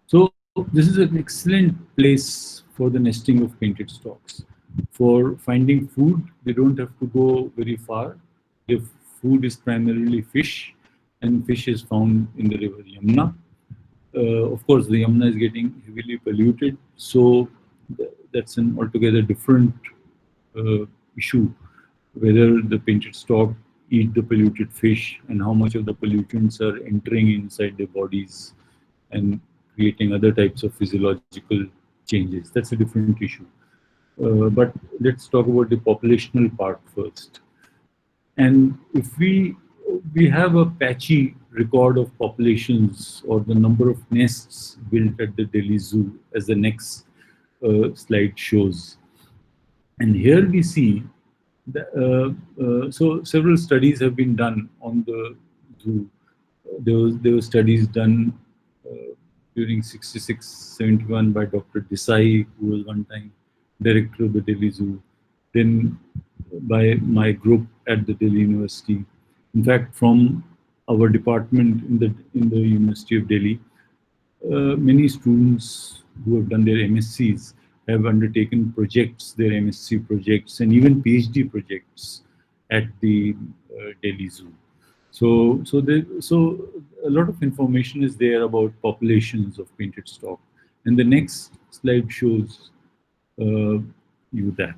Speaker 2: so this is an excellent place for the nesting of painted storks. For finding food, they don't have to go very far. Their food is primarily fish, and fish is found in the river Yamuna. Of course, the Yamuna is getting heavily polluted, so that's an altogether different issue, whether the painted stork eat the polluted fish and how much of the pollutants are entering inside their bodies and creating other types of physiological changes. That's a different issue. But let's talk about the populational part first. And if we have a patchy record of populations or the number of nests built at the Delhi Zoo, as the next slide shows. And here we see so several studies have been done on the zoo. There were studies done during 66, 71 by Dr. Desai, who was one time director of the Delhi Zoo, then by my group at the Delhi University. In fact, from our department in the University of Delhi, many students who have done their MScs have undertaken projects, their MSc projects, and even PhD projects at the Delhi Zoo. So a lot of information is there about populations of painted stork, and the next slide shows you that.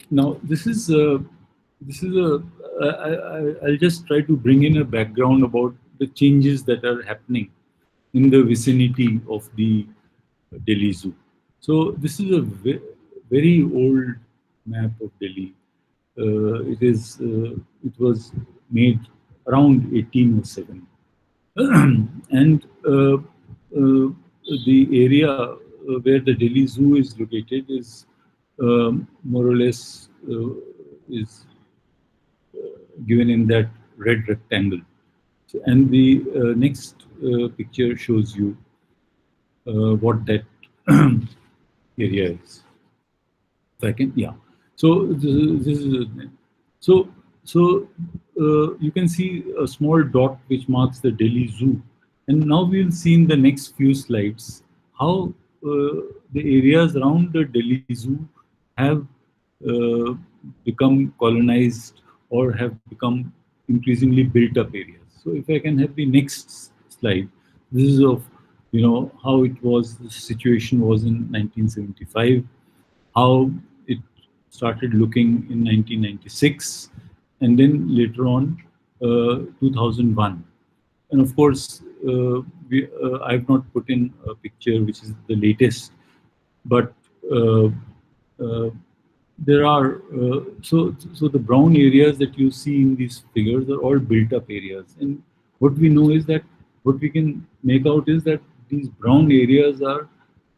Speaker 2: Now, this is a. I'll just try to bring in a background about the changes that are happening in the vicinity of the Delhi Zoo. So this is a very old map of Delhi. It was made around 1807, and the area where the Delhi Zoo is located is more or less is given in that red rectangle. So, and the next picture shows you what that area is. Second, yeah. So this is so so you can see a small dot which marks the Delhi Zoo, and now we'll see in the next few slides how the areas around the Delhi Zoo have uh, become colonized or have become increasingly built up areas. So if I can have the next slide, this is of how it was, the situation was in 1975, how it started looking in 1996, and then later on 2001. And of course, I've not put in a picture which is the latest, but uh, uh, there are so the brown areas that you see in these figures are all built up areas, and what we know is that what we can make out is that these brown areas are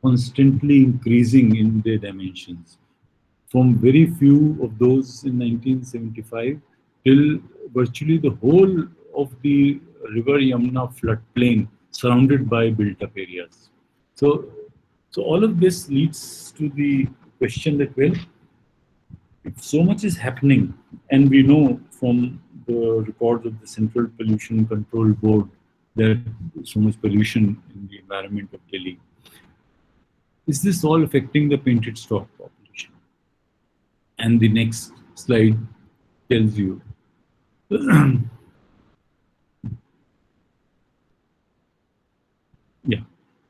Speaker 2: constantly increasing in their dimensions, from very few of those in 1975 till virtually the whole of the river Yamuna floodplain surrounded by built up areas. So, so all of this leads to the question that, well, if so much is happening, and we know from the records of the Central Pollution Control Board that so much pollution in the environment of Delhi, is this all affecting the painted stock population? And the next slide tells you. Yeah.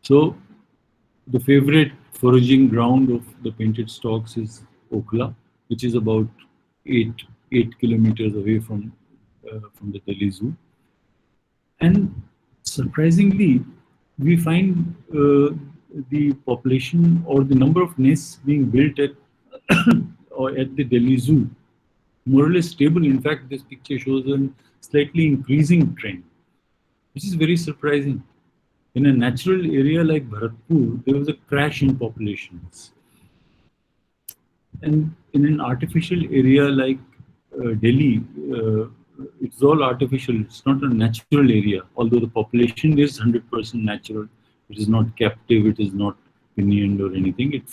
Speaker 2: So the favorite foraging ground of the painted storks is Okla, which is about 8 kilometers away from the Delhi Zoo. And surprisingly, we find the population or the number of nests being built at or at the Delhi Zoo more or less stable. In fact, this picture shows a slightly increasing trend, which is very surprising. In a natural area like Bharatpur, there was a crash in populations. And in an artificial area like Delhi, it's all artificial. It's not a natural area, although the population is 100% natural. It is not captive, it is not pinioned or anything. It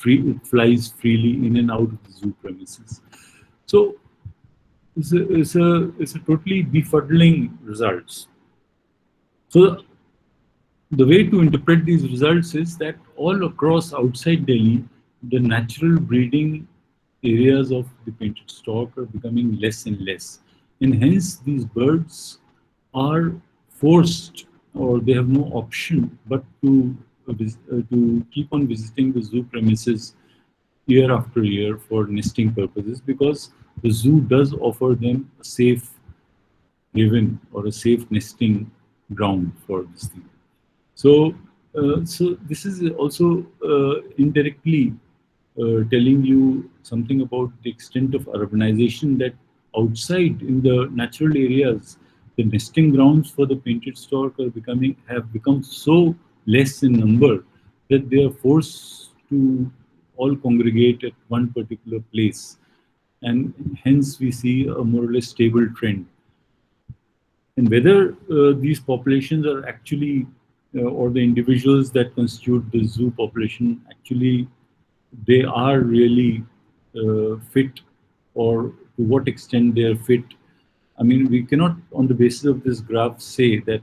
Speaker 2: flies freely in and out of the zoo premises. So it's a totally befuddling results. So the way to interpret these results is that all across outside Delhi, the natural breeding areas of the painted stork are becoming less and less. And hence, these birds are forced, or they have no option but to keep on visiting the zoo premises year after year for nesting purposes, because the zoo does offer them a safe haven or a safe nesting ground for this thing. So, so this is also indirectly telling you something about the extent of urbanization, that outside in the natural areas, the nesting grounds for the painted stork have become so less in number that they are forced to all congregate at one particular place, and hence we see a more or less stable trend. And whether these populations are actually, or the individuals that constitute the zoo population, actually they are really fit, or to what extent they are fit. I mean, we cannot, on the basis of this graph, say that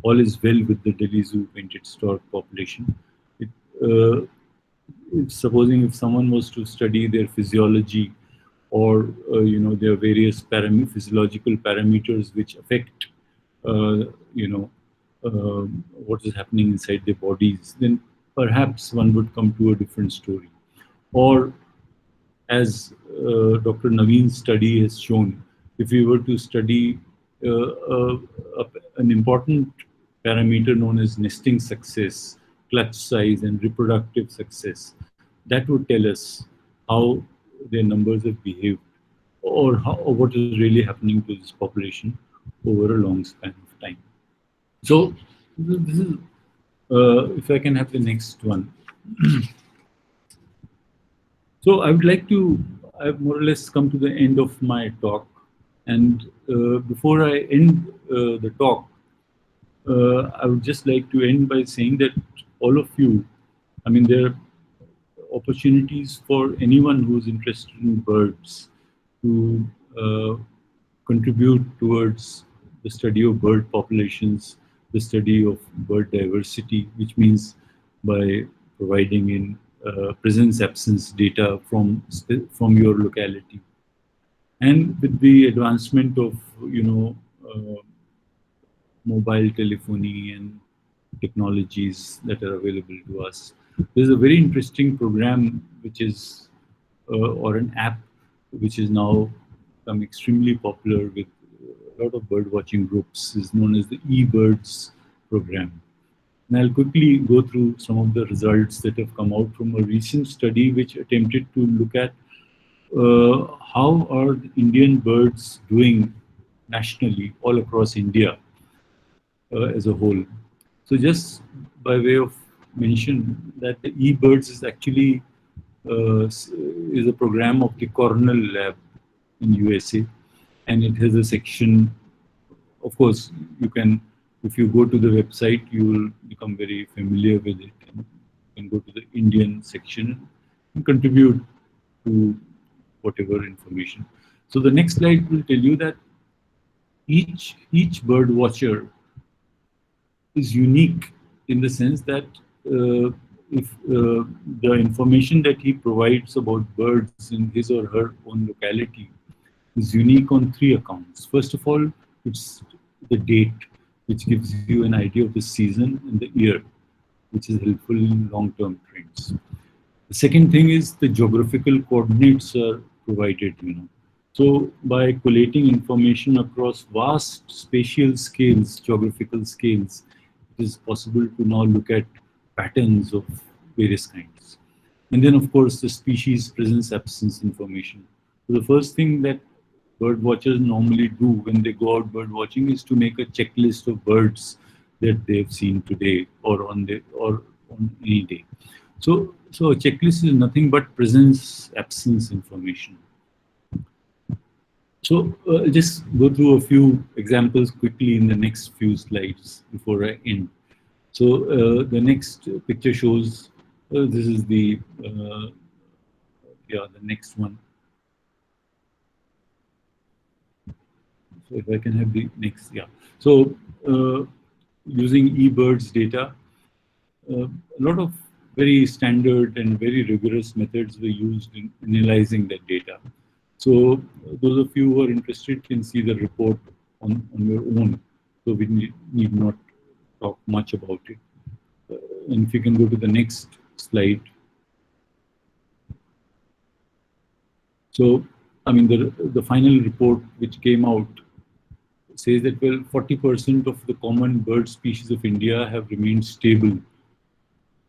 Speaker 2: all is well with the Delhi Zoo painted stork population. It, uh, supposing if someone was to study their physiology, or their various physiological parameters which affect uh, you know what is happening inside their bodies, then perhaps one would come to a different story. Or as Dr. Naveen's study has shown, if we were to study an important parameter known as nesting success, clutch size, and reproductive success, that would tell us how their numbers have behaved, or what is really happening to this population over a long span of time. So, this is, if I can have the next one. So I would like to, I've more or less come to the end of my talk. And before I end the talk, I would just like to end by saying that all of you, I mean, there are opportunities for anyone who is interested in birds to contribute towards the study of bird populations, the study of bird diversity, which means by providing in presence absence data from your locality. And with the advancement of mobile telephony and technologies that are available to us, there's a very interesting program which is or an app which is now become extremely popular with a lot of bird watching groups, is known as the eBirds program. And I'll quickly go through some of the results that have come out from a recent study which attempted to look at how are the Indian birds doing nationally all across India as a whole. So just by way of mention that the eBirds is actually is a program of the Cornell Lab in USA, and it has a section. Of course, you can, if you go to the website, you will become very familiar with it. And you can go to the Indian section and contribute to whatever information. So the next slide will tell you that each bird watcher is unique in the sense that if the information that he provides about birds in his or her own locality is unique on three accounts. First of all, it's the date, which gives you an idea of the season and the year, which is helpful in long-term trends. The second thing is the geographical coordinates are provided. So by collating information across vast spatial scales, geographical scales, it is possible to now look at patterns of various kinds. And then, of course, the species presence absence information. So the first thing that bird watchers normally do when they go out bird watching is to make a checklist of birds that they've seen today or on any day. So a checklist is nothing but presence absence information. So just go through a few examples quickly in the next few slides before I end. So the next picture shows, this is the next one. So if I can have the next, yeah. So using eBirds data, a lot of very standard and very rigorous methods were used in analyzing that data. So those of you who are interested can see the report on your own. So we need not talk much about it. And if you can go to the next slide. So, I mean, the final report which came out says that, well, 40% of the common bird species of India have remained stable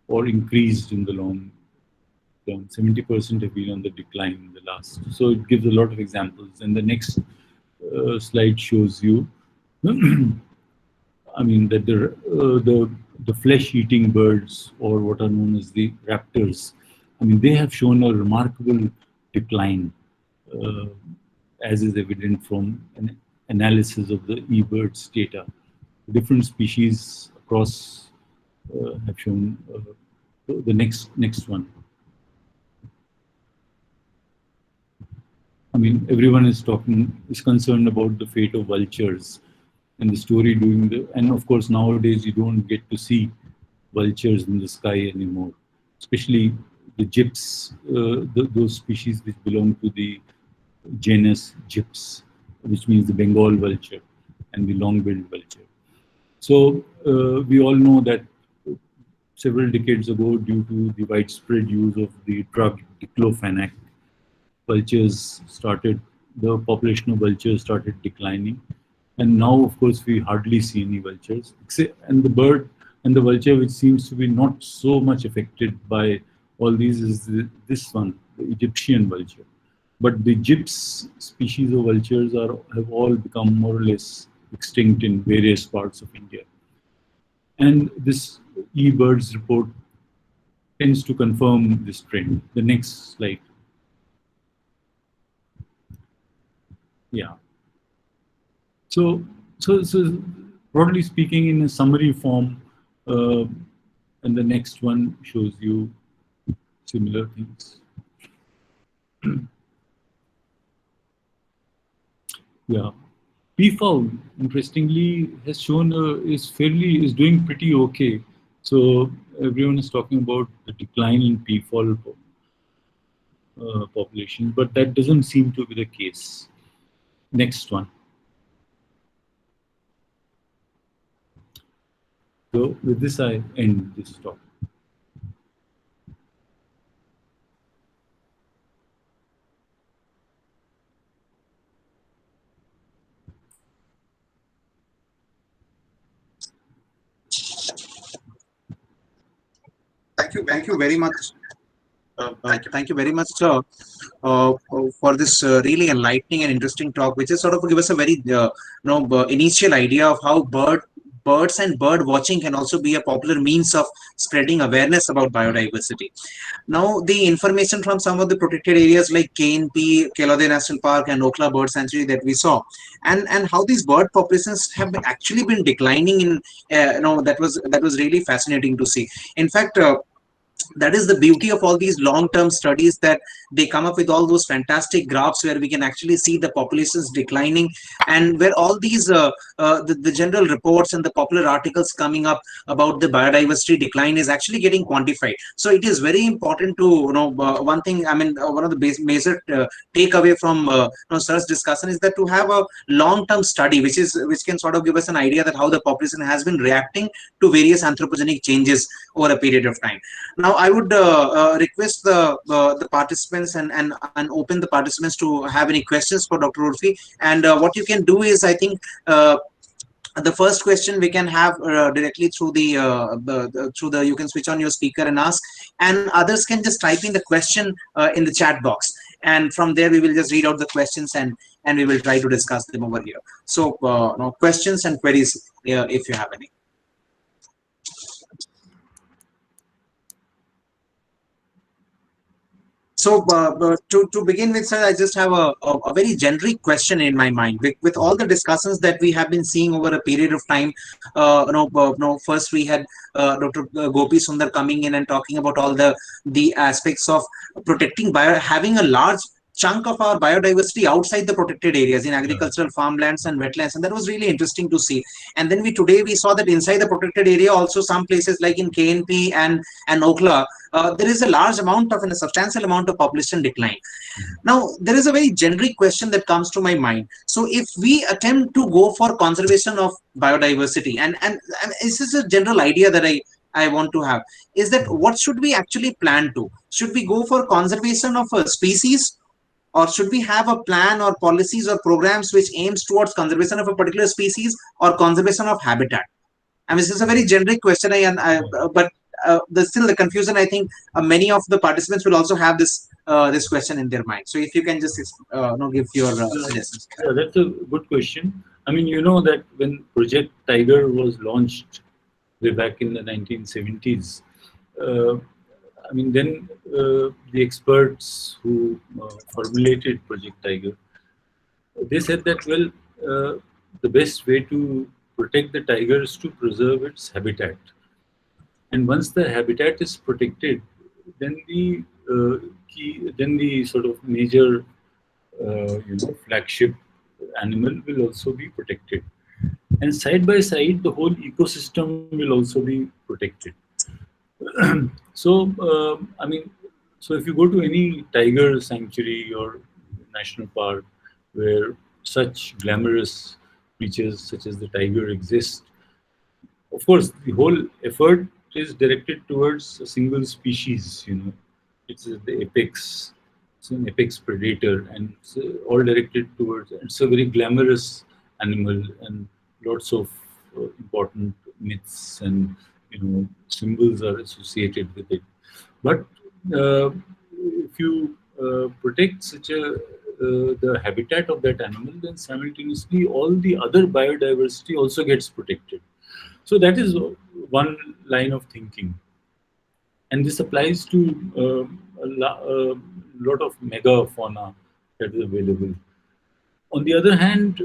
Speaker 2: or increased in the long term. 70% have been on the decline in the last. So it gives a lot of examples. And the next slide shows you, I mean, that the flesh-eating birds, or what are known as the raptors, I mean, they have shown a remarkable decline, as is evident from an analysis of the eBirds data. Different species across have shown. The next one. I mean, everyone is concerned about the fate of vultures and the story and of course nowadays you don't get to see vultures in the sky anymore, especially the gyps, those species which belong to the genus Gyps, which means the Bengal vulture and the long-billed vulture. So we all know that several decades ago, due to the widespread use of the drug diclofenac, vultures started, the population of vultures started declining, and now, of course, we hardly see any vultures. And the bird and the vulture, which seems to be not so much affected by all these, is this one, the Egyptian vulture. But the gyps species of vultures have all become more or less extinct in various parts of India. And this eBirds report tends to confirm this trend. The next slide. Yeah. So, so broadly speaking, in a summary form, uh, and the next one shows you similar things. Yeah. PFOW, interestingly, has shown is doing pretty okay. So everyone is talking about the decline in PFOW population, but that doesn't seem to be the case. Next one. So with this, I end this talk.
Speaker 1: Thank you very much. Thank you very much, sir, for this really enlightening and interesting talk, which is sort of give us a very initial idea of how birds and bird watching can also be a popular means of spreading awareness about biodiversity. Now, the information from some of the protected areas like KNP, Kelowna National Park, and Okla Bird Sanctuary that we saw, and how these bird populations have actually been declining in, that was really fascinating to see. In fact. That is the beauty of all these long-term studies, that they come up with all those fantastic graphs where we can actually see the populations declining, and where all these the general reports and the popular articles coming up about the biodiversity decline is actually getting quantified. So it is very important to one thing, I mean, one of the major takeaway from sir's discussion is that to have a long-term study which can sort of give us an idea that how the population has been reacting to various anthropogenic changes over a period of time. Now, I would request the participants and open the participants to have any questions for Dr. Urfi. And what you can do is, I think, the first question we can have directly through the you can switch on your speaker and ask, and others can just type in the question in the chat box, and from there we will just read out the questions and we will try to discuss them over here. So, questions and queries if you have any. So, to begin with, sir, I just have a very generic question in my mind. With all the discussions that we have been seeing over a period of time, first we had Dr. Gopi Sundar coming in and talking about all the aspects of protecting having a large chunk of our biodiversity outside the protected areas in agricultural farmlands and wetlands, and that was really interesting to see. And then today we saw that inside the protected area also some places like in KNP and Okla, there is a large amount of and a substantial amount of population decline. Now, there is a very generic question that comes to my mind. So, if we attempt to go for conservation of biodiversity, and this is a general idea that I want to have, is that what should we actually plan to? Should we go for conservation of a species, or should we have a plan or policies or programs which aims towards conservation of a particular species or conservation of habitat? I mean, this is a very generic question, but there's still the confusion. I think many of the participants will also have this question in their mind. So, if you can just give your suggestions.
Speaker 2: Yeah, that's a good question. I mean, you know that when Project Tiger was launched way back in the 1970s, uh, I mean, then the experts who formulated Project Tiger, they said that, well, the best way to protect the tiger is to preserve its habitat. And once the habitat is protected, then the sort of major, flagship animal will also be protected. And side by side, the whole ecosystem will also be protected. So, I mean, so if you go to any tiger sanctuary or national park where such glamorous creatures such as the tiger exist, of course, the whole effort is directed towards a single species. It's the apex it's an apex predator, and it's all directed towards. It's a very glamorous animal, and lots of important myths and symbols are associated with it. But if you protect such a the habitat of that animal, then simultaneously all the other biodiversity also gets protected. So that is one line of thinking, and this applies to a lot of megafauna that is available. On the other hand,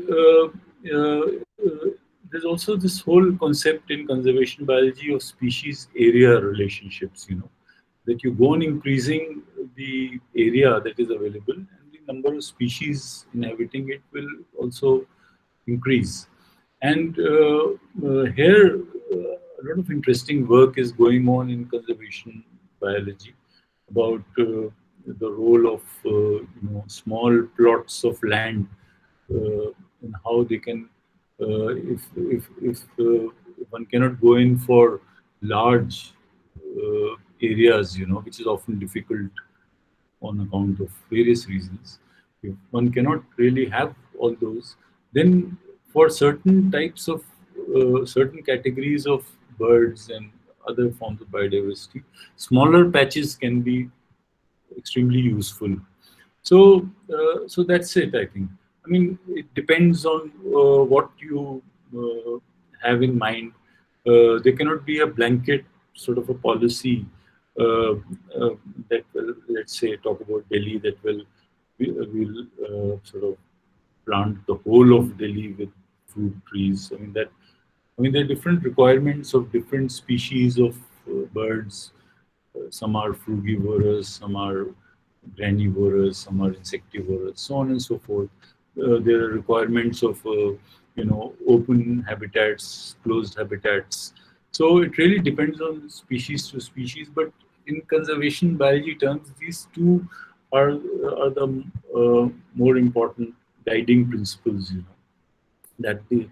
Speaker 2: there's also this whole concept in conservation biology of species area relationships, that you go on increasing the area that is available, and the number of species inhabiting it will also increase. And here, a lot of interesting work is going on in conservation biology about the role of small plots of land and how they can, if one cannot go in for large areas, which is often difficult on account of various reasons. If one cannot really have all those, then for certain types of certain categories of birds and other forms of biodiversity, smaller patches can be extremely useful. So that's it, I think. I mean, it depends on what you have in mind. There cannot be a blanket sort of a policy uh, that will, let's say, talk about Delhi, that will sort of plant the whole of Delhi with fruit trees. I mean, there are different requirements of different species of birds. Some are frugivorous, some are granivorous, some are insectivorous, so on and so forth. There are requirements of open habitats, closed habitats. So it really depends on species to species. But in conservation biology terms, these two are the more important guiding principles. That the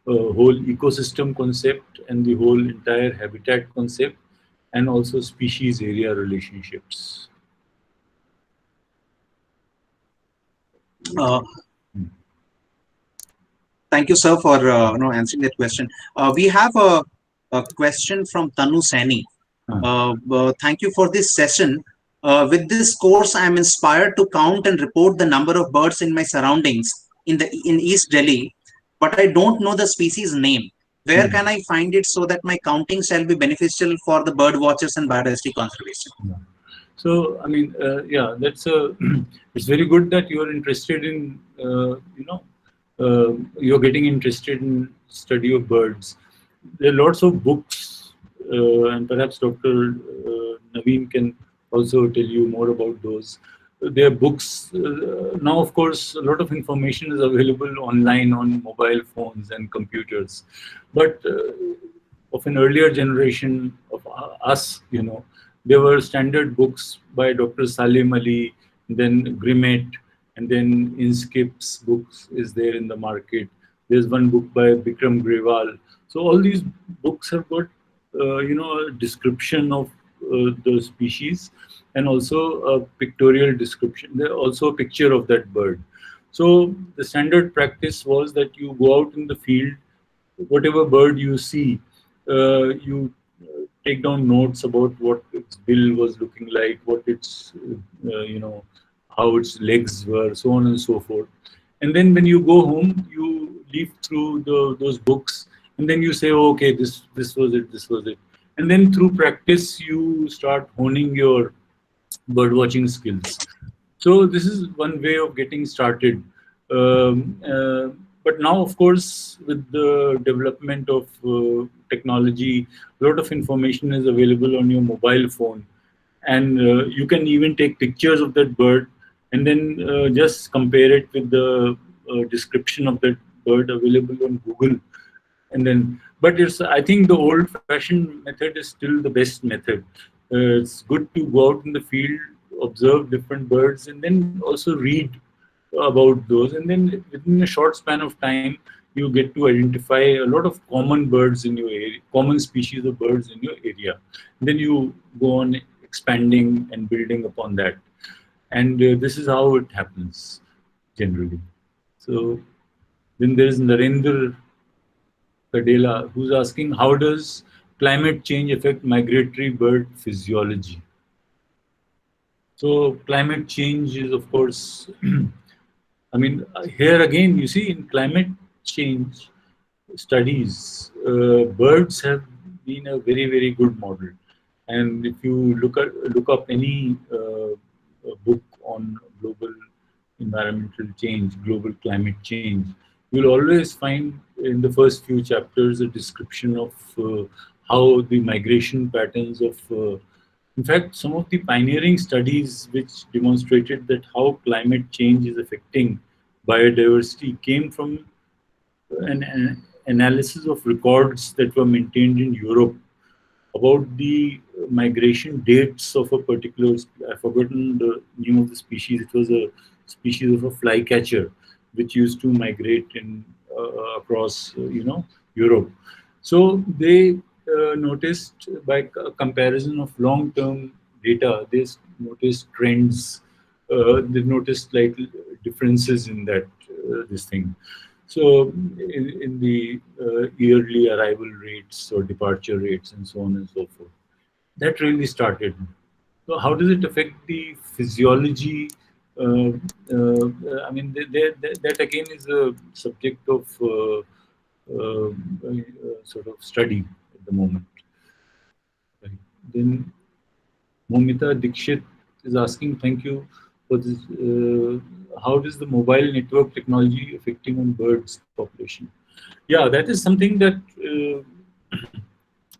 Speaker 2: whole ecosystem concept and the whole entire habitat concept, and also species area relationships.
Speaker 1: Uh, Thank you, sir, for answering that question. We have a question from Tanu Sani.
Speaker 2: Uh,
Speaker 1: Thank you for this session. With this course, I am inspired to count and report the number of birds in my surroundings in East Delhi, but I don't know the species name. Where
Speaker 2: hmm.
Speaker 1: can I find it so that my counting shall be beneficial for the bird watchers and biodiversity conservation?
Speaker 2: Yeah. So, I mean, yeah, that's a. It's very good that you are interested in, you're getting interested in study of birds. There are lots of books, and perhaps Dr. Naveen can also tell you more about those. There are books now. Of course, a lot of information is available online on mobile phones and computers, but of an earlier generation of us, there were standard books by Dr. Salim Ali, then Grimet, and then Inskip's books is there in the market. There's one book by Bikram Grewal. So all these books have got, a description of the species, and also a pictorial description. There also a picture of that bird. So the standard practice was that you go out in the field, whatever bird you see, you take down notes about what its bill was looking like, what its, how its legs were, so on and so forth. And then when you go home, you leaf through those books, and then you say, oh, okay, this was it, this was it. And then through practice, you start honing your bird watching skills. So this is one way of getting started. Um, uh, but now, of course, with the development of technology, a lot of information is available on your mobile phone, and you can even take pictures of that bird and then just compare it with the description of that bird available on Google. And then, but it's, I think the old fashioned method is still the best method. It's good to go out in the field, observe different birds, and then also read about those, and then within a short span of time you get to identify a lot of common birds in your area, common species of birds in your area. Then you go on expanding and building upon that. and this is how it happens generally. So then there is Narendra Kadela, who's asking, how does climate change affect migratory bird physiology? So climate change is, of course, I mean, here again, you see, in climate change studies, birds have been a very, very good model. And if you look up any book on global environmental change, global climate change, you'll always find in the first few chapters a description of how the migration patterns of in fact, some of the pioneering studies which demonstrated that how climate change is affecting biodiversity came from an analysis of records that were maintained in Europe about the migration dates of a particular, I've forgotten the name of the species. It was a species of a flycatcher which used to migrate in across Europe. So they noticed by comparison of long-term data, they noticed trends. They noticed like differences in that this thing. So, in the yearly arrival rates or departure rates and so on and so forth, that really started. So, how does it affect the physiology? I mean, that again is a subject of sort of study at the moment. Right. Then Momita Dikshit is asking, thank you for this. How does the mobile network technology affecting on birds population? Yeah, that is something that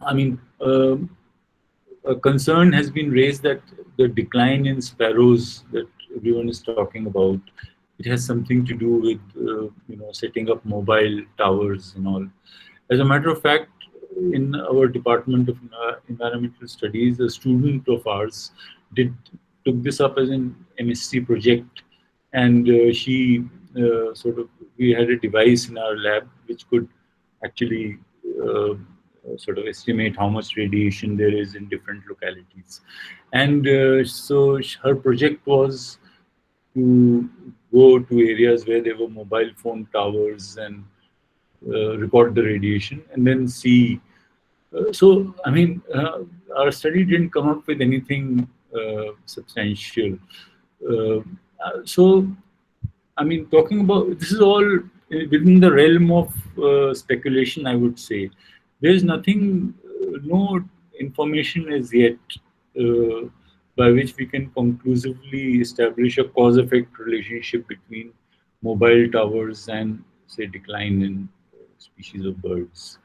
Speaker 2: I mean, a concern has been raised that the decline in sparrows that everyone is talking about, it has something to do with setting up mobile towers and all. As a matter of fact, in our department of environmental studies, a student of ours did took this up as an MSc project, and she sort of we had a device in our lab which could actually sort of estimate how much radiation there is in different localities, and so her project was to go to areas where there were mobile phone towers and record the radiation and then see. So, I mean, our study didn't come up with anything substantial. Uh, so, I mean, talking about this is all within the realm of speculation, I would say. There's nothing, no information is yet uh, by which we can conclusively establish a cause effect relationship between mobile towers and, say, decline in species of birds.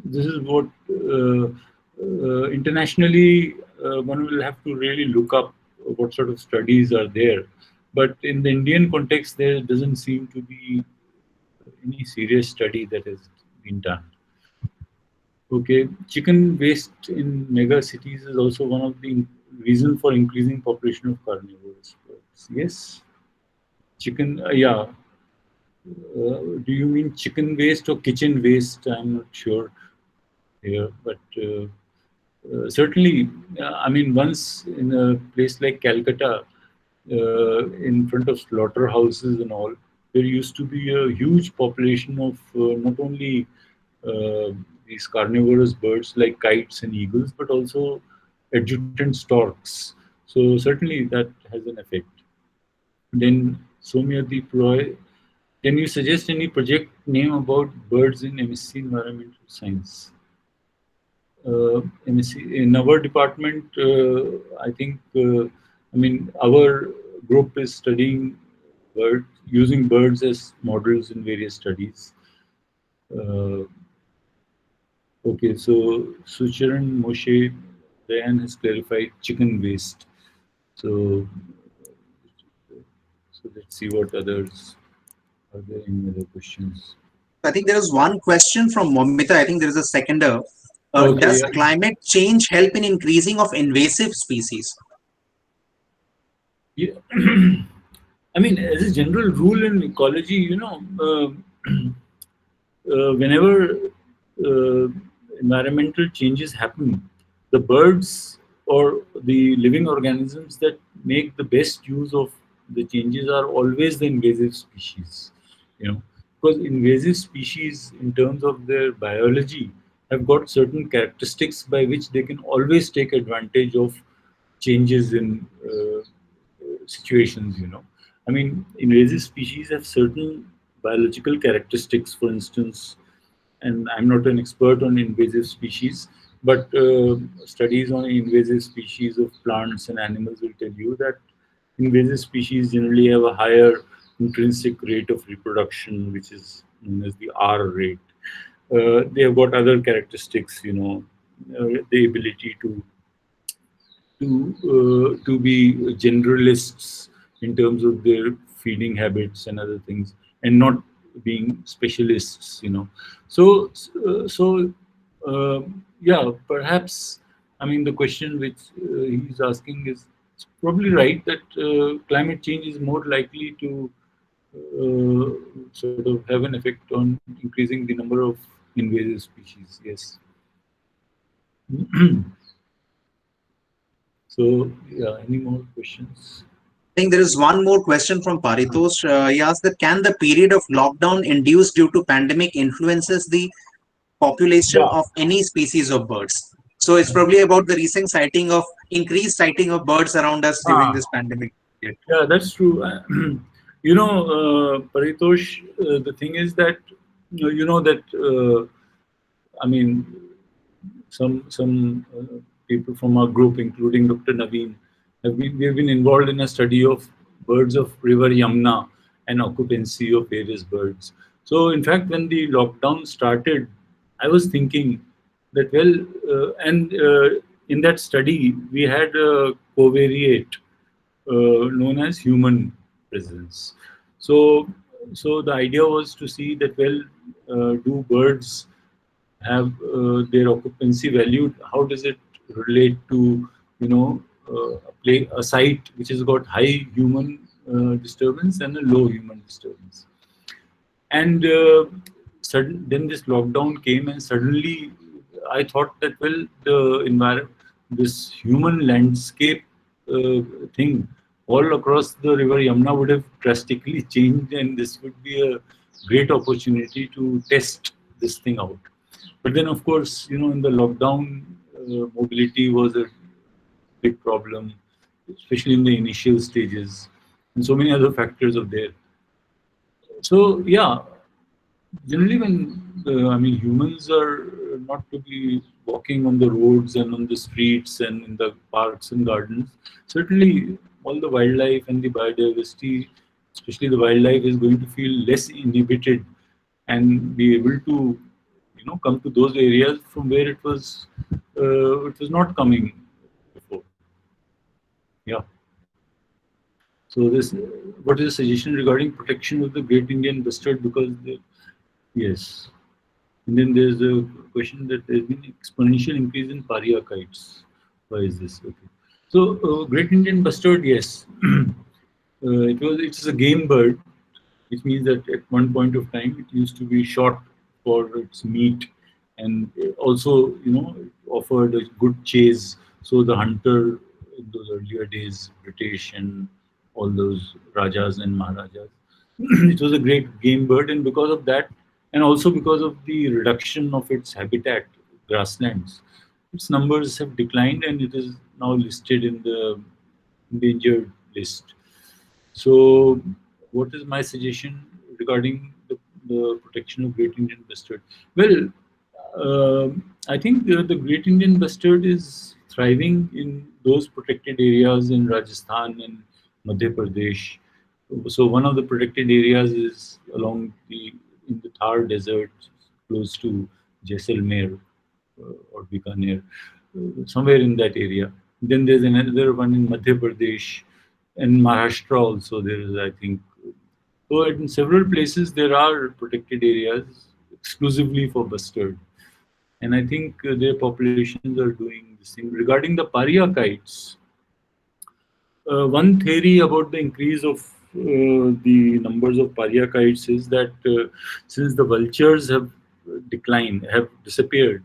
Speaker 2: This is what internationally one will have to really look up what sort of studies are there. But in the Indian context, there doesn't seem to be any serious study that has been done. Okay, chicken waste in mega cities is also one of the reason for increasing population of carnivorous birds. Yes, chicken. Yeah. Do you mean chicken waste or kitchen waste? I'm not sure here, but certainly, I mean, once in a place like Calcutta, in front of slaughterhouses and all, there used to be a huge population of not only uh, these carnivorous birds like kites and eagles, but also adjutant storks. So certainly that has an effect. Then Somyadeep Roy, can you suggest any project name about birds in MSc Environmental Science? MSc, in our department, I think, I mean, our group is studying using birds as models in various studies. Uh, okay, so Sucharan Moshe Dayan has clarified chicken waste. So, so let's see what others are there. Any other questions?
Speaker 1: I think there is one question from Momita. I think there is a seconder.
Speaker 2: Okay,
Speaker 1: Does
Speaker 2: yeah.
Speaker 1: climate change help in increasing of invasive species?
Speaker 2: Yeah. I mean, as a general rule in ecology, whenever uh, environmental changes happen, the birds or the living organisms that make the best use of the changes are always the invasive species, you know, because invasive species, in terms of their biology, have got certain characteristics by which they can always take advantage of changes in situations, you know. I mean, invasive species have certain biological characteristics, for instance, and I'm not an expert on invasive species, but studies on invasive species of plants and animals will tell you that invasive species generally have a higher intrinsic rate of reproduction, which is known as the R rate. They have got other characteristics, you know, the ability to be generalists in terms of their feeding habits and other things, and not being specialists, you know. So yeah, perhaps, I mean, the question which he's asking is probably right, that climate change is more likely to sort of have an effect on increasing the number of invasive species. Yes. So yeah, any more questions?
Speaker 1: I think there is one more question from Paritosh. He asked that can the period of lockdown induced due to pandemic influences the population
Speaker 2: Yeah.
Speaker 1: of any species of birds? So it's probably about the recent sighting of increased sighting of birds around us during
Speaker 2: Ah,
Speaker 1: this pandemic period.
Speaker 2: yeah, that's true. You know, Paritosh, the thing is that you know that I mean, some people from our group, including Dr. Naveen, we have been involved in a study of birds of River Yamuna and occupancy of various birds. So, in fact, when the lockdown started, I was thinking that, well, and in that study we had a covariate known as human presence. So, so the idea was to see that, well, do birds have their occupancy valued? How does it relate to, you know, a site which has got high human disturbance and a low human disturbance? And then this lockdown came, and suddenly I thought that, well, the environment, this human landscape uh, thing all across the river Yamuna would have drastically changed, and this would be a great opportunity to test this thing out. But then, of course, you know, in the lockdown, mobility was a big problem, especially in the initial stages, and so many other factors of there. So yeah, generally, when I mean, humans are not to be walking on the roads and on the streets and in the parks and gardens. Certainly, all the wildlife and the biodiversity, especially the wildlife, is going to feel less inhibited and be able to, you know, come to those areas from where it was not coming before. Yeah. So this, what is the suggestion regarding protection of the great Indian bustard? Because the, yes. And then there's a question that there's been exponential increase in paria kites. Why is this? Okay. So Great Indian Bustard, yes, it's a game bird, which means that at one point of time it used to be shot for its meat, and also, you know, it offered a good chase. So the hunter in those earlier days, British and all those rajas and maharajas, it was a great game bird, and because of that, and also because of the reduction of its habitat, grasslands, its numbers have declined, and it is now listed in the endangered list. So, what is my suggestion regarding the protection of Great Indian Bustard? Well, I think the Great Indian Bustard is thriving in those protected areas in Rajasthan and Madhya Pradesh. So one of the protected areas is along the in the Thar Desert, close to Jaisalmer or Bikaner, somewhere in that area. Then there's another one in Madhya Pradesh and Maharashtra also. There is, I think, so in several places there are protected areas exclusively for bustard, and I think their populations are doing this thing. Regarding the paria kites, one theory about the increase of the numbers of paria kites is that since the vultures have disappeared,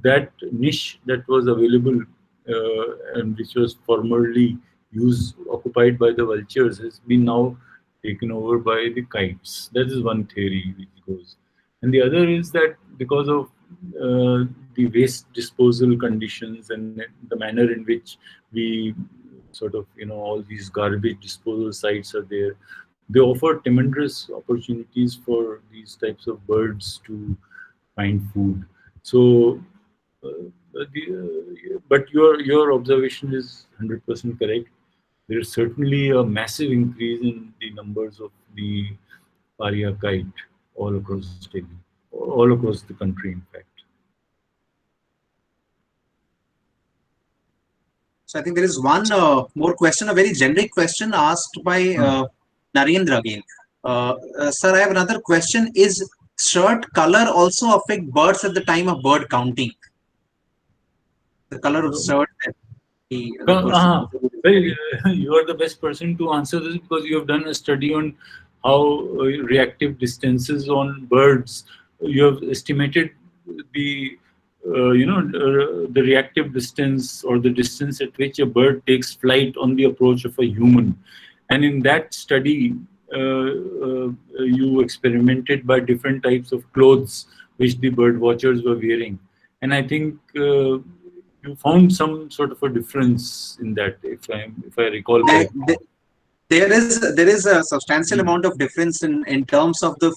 Speaker 2: that niche that was available and which was formerly used occupied by the vultures has been now taken over by the kites. That is one theory which goes, and the other is that because of the waste disposal conditions and the manner in which we sort of, all these garbage disposal sites are there, they offer tremendous opportunities for these types of birds to find food. So but your observation is 100% correct. There is certainly a massive increase in the numbers of the paria kite all across Delhi, all across the country, in fact.
Speaker 1: So I think there is one more question, a very generic question asked by Narendra again. Sir, I have another question. Is shirt color also affect birds at the time of bird counting? The color of
Speaker 2: Uh,
Speaker 1: shirt that the person is
Speaker 2: well,
Speaker 1: wearing.
Speaker 2: you are the best person to answer this because you have done a study on how reactive distances on birds. You have estimated the the reactive distance or the distance at which a bird takes flight on the approach of a human, and in that study, you experimented by different types of clothes which the bird watchers were wearing, and I think. You found some sort of a difference in that, if I recall
Speaker 1: There,
Speaker 2: correctly.
Speaker 1: there is a substantial
Speaker 2: Hmm.
Speaker 1: amount of difference in terms of the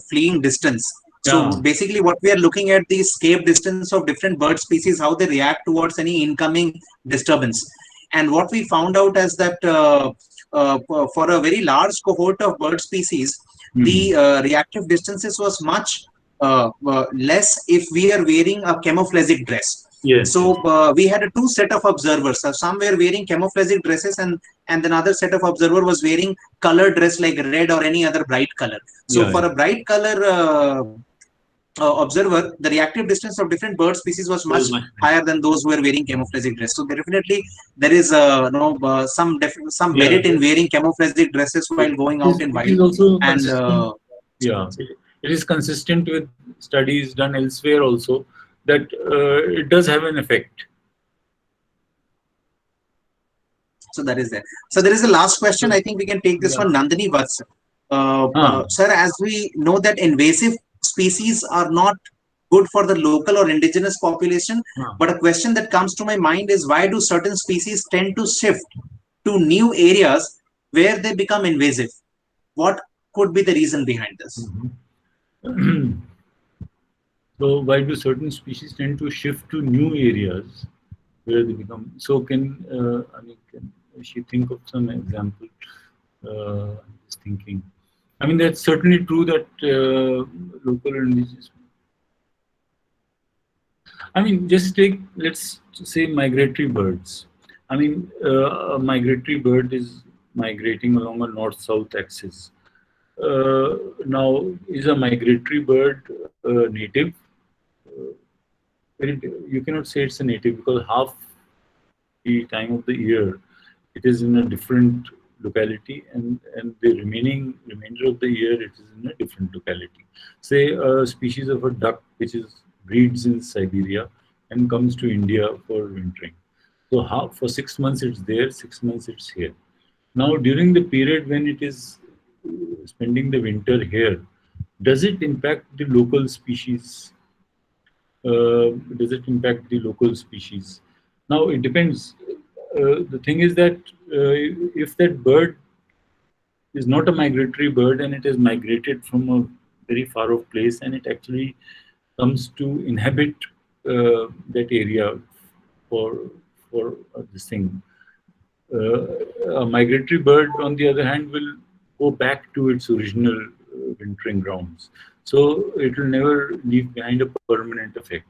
Speaker 1: fleeing distance. So
Speaker 2: Yeah.
Speaker 1: basically, what we are looking at the escape distance of different bird species, how they react towards any incoming disturbance. And what we found out is that for a very large cohort of bird species,
Speaker 2: Hmm.
Speaker 1: the reactive distances was much less if we are wearing a camouflagic dress.
Speaker 2: Yes. Yes.
Speaker 1: So we had a two set of observers. So some were wearing camouflagic dresses, and another set of observer was wearing colored dress like red or any other bright color. So
Speaker 2: Yeah.
Speaker 1: for
Speaker 2: Yeah.
Speaker 1: a bright color observer, the reactive distance of different bird species was much
Speaker 2: So much.
Speaker 1: higher than those who were wearing camouflagic dress. So definitely there is no some
Speaker 2: Yeah.
Speaker 1: merit in wearing camouflagic dresses while
Speaker 2: It
Speaker 1: going out
Speaker 2: is.
Speaker 1: in
Speaker 2: It
Speaker 1: wild.
Speaker 2: is also
Speaker 1: And
Speaker 2: consistent. Yeah. It is consistent with studies done elsewhere also that it does have an effect.
Speaker 1: so that is there. So there is a last question.
Speaker 2: So,
Speaker 1: I think we can take this
Speaker 2: yeah.
Speaker 1: one, Nandini Vats.
Speaker 2: Ah.
Speaker 1: Sir, as we know that invasive species are not good for the local or indigenous population,
Speaker 2: Ah.
Speaker 1: but a question that comes to my mind is why do certain species tend to shift to new areas where they become invasive? What could be the reason behind this?
Speaker 2: Mhm. So why do certain species tend to shift to new areas where they become? So can she think of some example? I'm just thinking. I mean, that's certainly true that local indigenous. I mean, just take, let's say, migratory birds. I mean, a migratory bird is migrating along a north-south axis. Now, is a migratory bird native? Uh, you cannot say it's a native because half the time of the year it is in a different locality, and the remainder of the year it is in a different locality. Say a species of a duck which is breeds in Siberia and comes to India for wintering. So for 6 months it's there, 6 months it's here. Now during the period when it is spending the winter here, does it impact the local species? Does it impact the local species? Now it depends. The thing is that if that bird is not a migratory bird and it has migrated from a very far off place and it actually comes to inhabit that area for this thing. A migratory bird, on the other hand, will go back to its original wintering grounds. So it will never leave behind a permanent effect.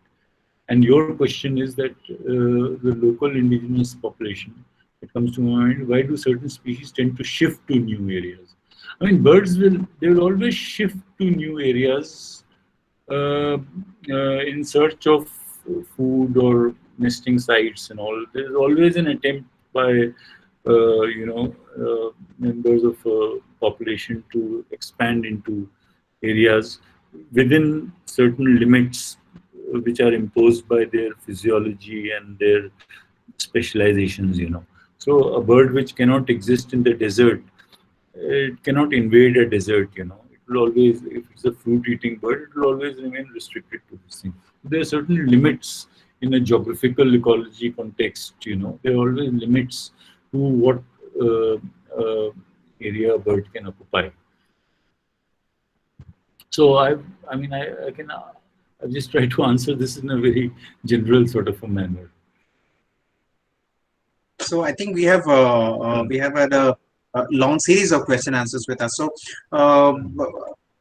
Speaker 2: And your question is that the local indigenous population, it comes to my mind, why do certain species tend to shift to new areas? I mean, birds they will always shift to new areas in search of food or nesting sites and all. There is always an attempt by members of a population to expand into areas within certain limits which are imposed by their physiology and their specializations, you know. So a bird which cannot exist in the desert, it cannot invade a desert, you know. It will always, if it's a fruit-eating bird, it will always remain restricted to this thing. There are certain limits in a geographical ecology context, you know. There are always limits to what uh, uh, area a bird can occupy. So I mean, I can, I've just tried to answer this in a very general sort of a manner.
Speaker 1: So I think we have had a long series of question answers with us. So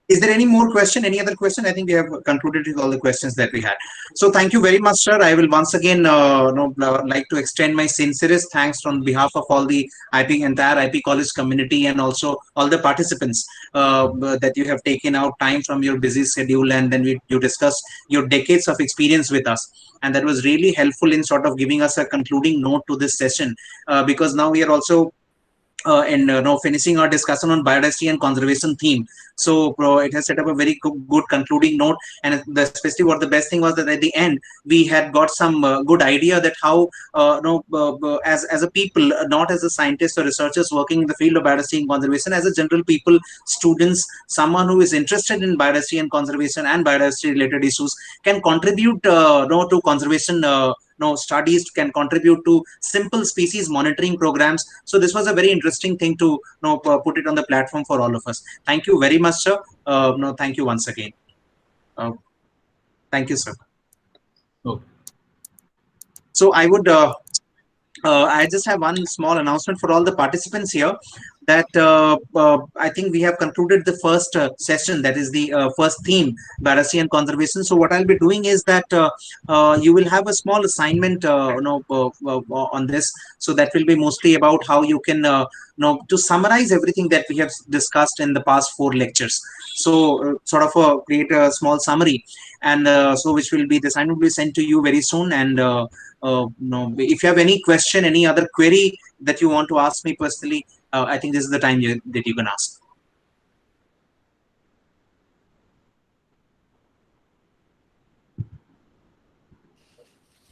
Speaker 1: is there any more question? Any other question? I think we have concluded with all the questions that we had. So thank you very much, sir. I will once again like to extend my sincerest thanks on behalf of all the entire IP College community and also all the participants that you have taken out time from your busy schedule, and then you discussed your decades of experience with us, and that was really helpful in sort of giving us a concluding note to this session, because now we are also and now finishing our discussion on biodiversity and conservation theme. So it has set up a very good concluding note, and especially what the best thing was that at the end we had got some good idea that how as a people, not as a scientists or researchers working in the field of biodiversity and conservation, as a general people, students, someone who is interested in biodiversity and conservation and biodiversity related issues can contribute to conservation studies, can contribute to simple species monitoring programs. So this was a very interesting thing to put it on the platform for all of us. Thank you very much, sir. No, thank you once again. Uh, Thank you, sir.
Speaker 2: Okay.
Speaker 1: So I just have one small announcement for all the participants here, that I think we have concluded the first session, that is the first theme, biodiversity and conservation. So what I'll be doing is that you will have a small assignment on this. So that will be mostly about how you can to summarize everything that we have discussed in the past 4 lectures. So sort of create a small summary, and so which will be, the assignment will be sent to you very soon. And no, if you have any question, any other query that you want to ask me personally, I think this is the time that you can ask.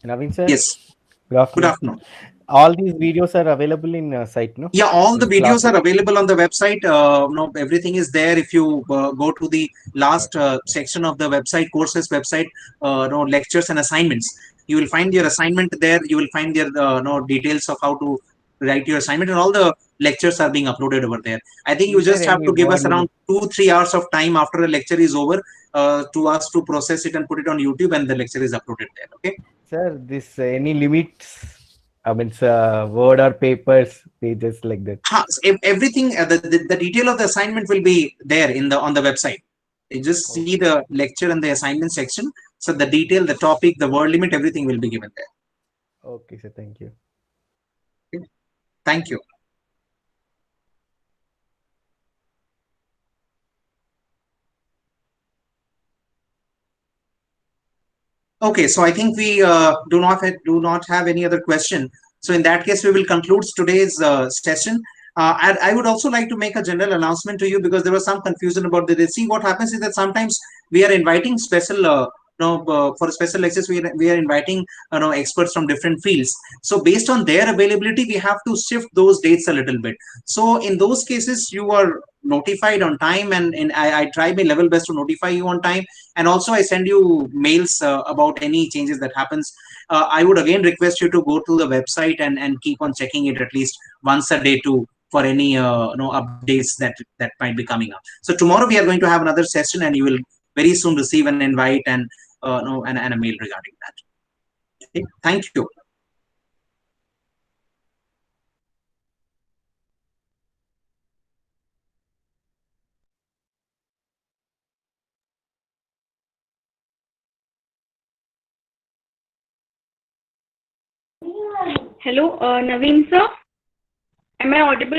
Speaker 3: Naveen sir,
Speaker 1: Yes.
Speaker 3: good
Speaker 1: Good
Speaker 3: afternoon.
Speaker 1: afternoon.
Speaker 3: All these videos are available in site, no?
Speaker 1: Yeah, all the
Speaker 3: In
Speaker 1: videos are
Speaker 3: classes.
Speaker 1: available on the website. No, everything is there. If you go to the last section of the website, courses website, no, lectures and assignments, you will find your assignment there. You will find your no details of how to write your assignment, and all the lectures are being uploaded over there. I think you
Speaker 3: Is there
Speaker 1: just have
Speaker 3: any
Speaker 1: to give us
Speaker 3: word limit?
Speaker 1: around 2-3 hours of time after a lecture is over to us to process it and put it on YouTube, and the lecture is uploaded there. Okay.
Speaker 3: Sir, this any limits? I mean, word or papers, pages like that.
Speaker 1: Everything, the detail of the assignment will be there in the on the website. You just see
Speaker 3: Okay.
Speaker 1: the lecture and the assignment section. So the detail, the topic, the word limit, everything will be given there.
Speaker 3: Okay, sir. Thank you.
Speaker 1: Okay? Thank you. Okay, so I think we do not have any other question. So in that case, we will conclude today's session. And I would also like to make a general announcement to you, because there was some confusion about this. See, what happens is that sometimes we are inviting special, for special lectures, we are inviting experts from different fields. So based on their availability, we have to shift those dates a little bit. So in those cases, you are notified on time, and I try my level best to notify you on time, and also I send you mails about any changes that happens. I would again request you to go to the website and keep on checking it at least once a day to for any updates that might be coming up. So tomorrow we are going to have another session, and you will very soon receive an invite and no and a mail regarding that. Okay? Thank you.
Speaker 4: Hello, Naveen sir. Am I audible?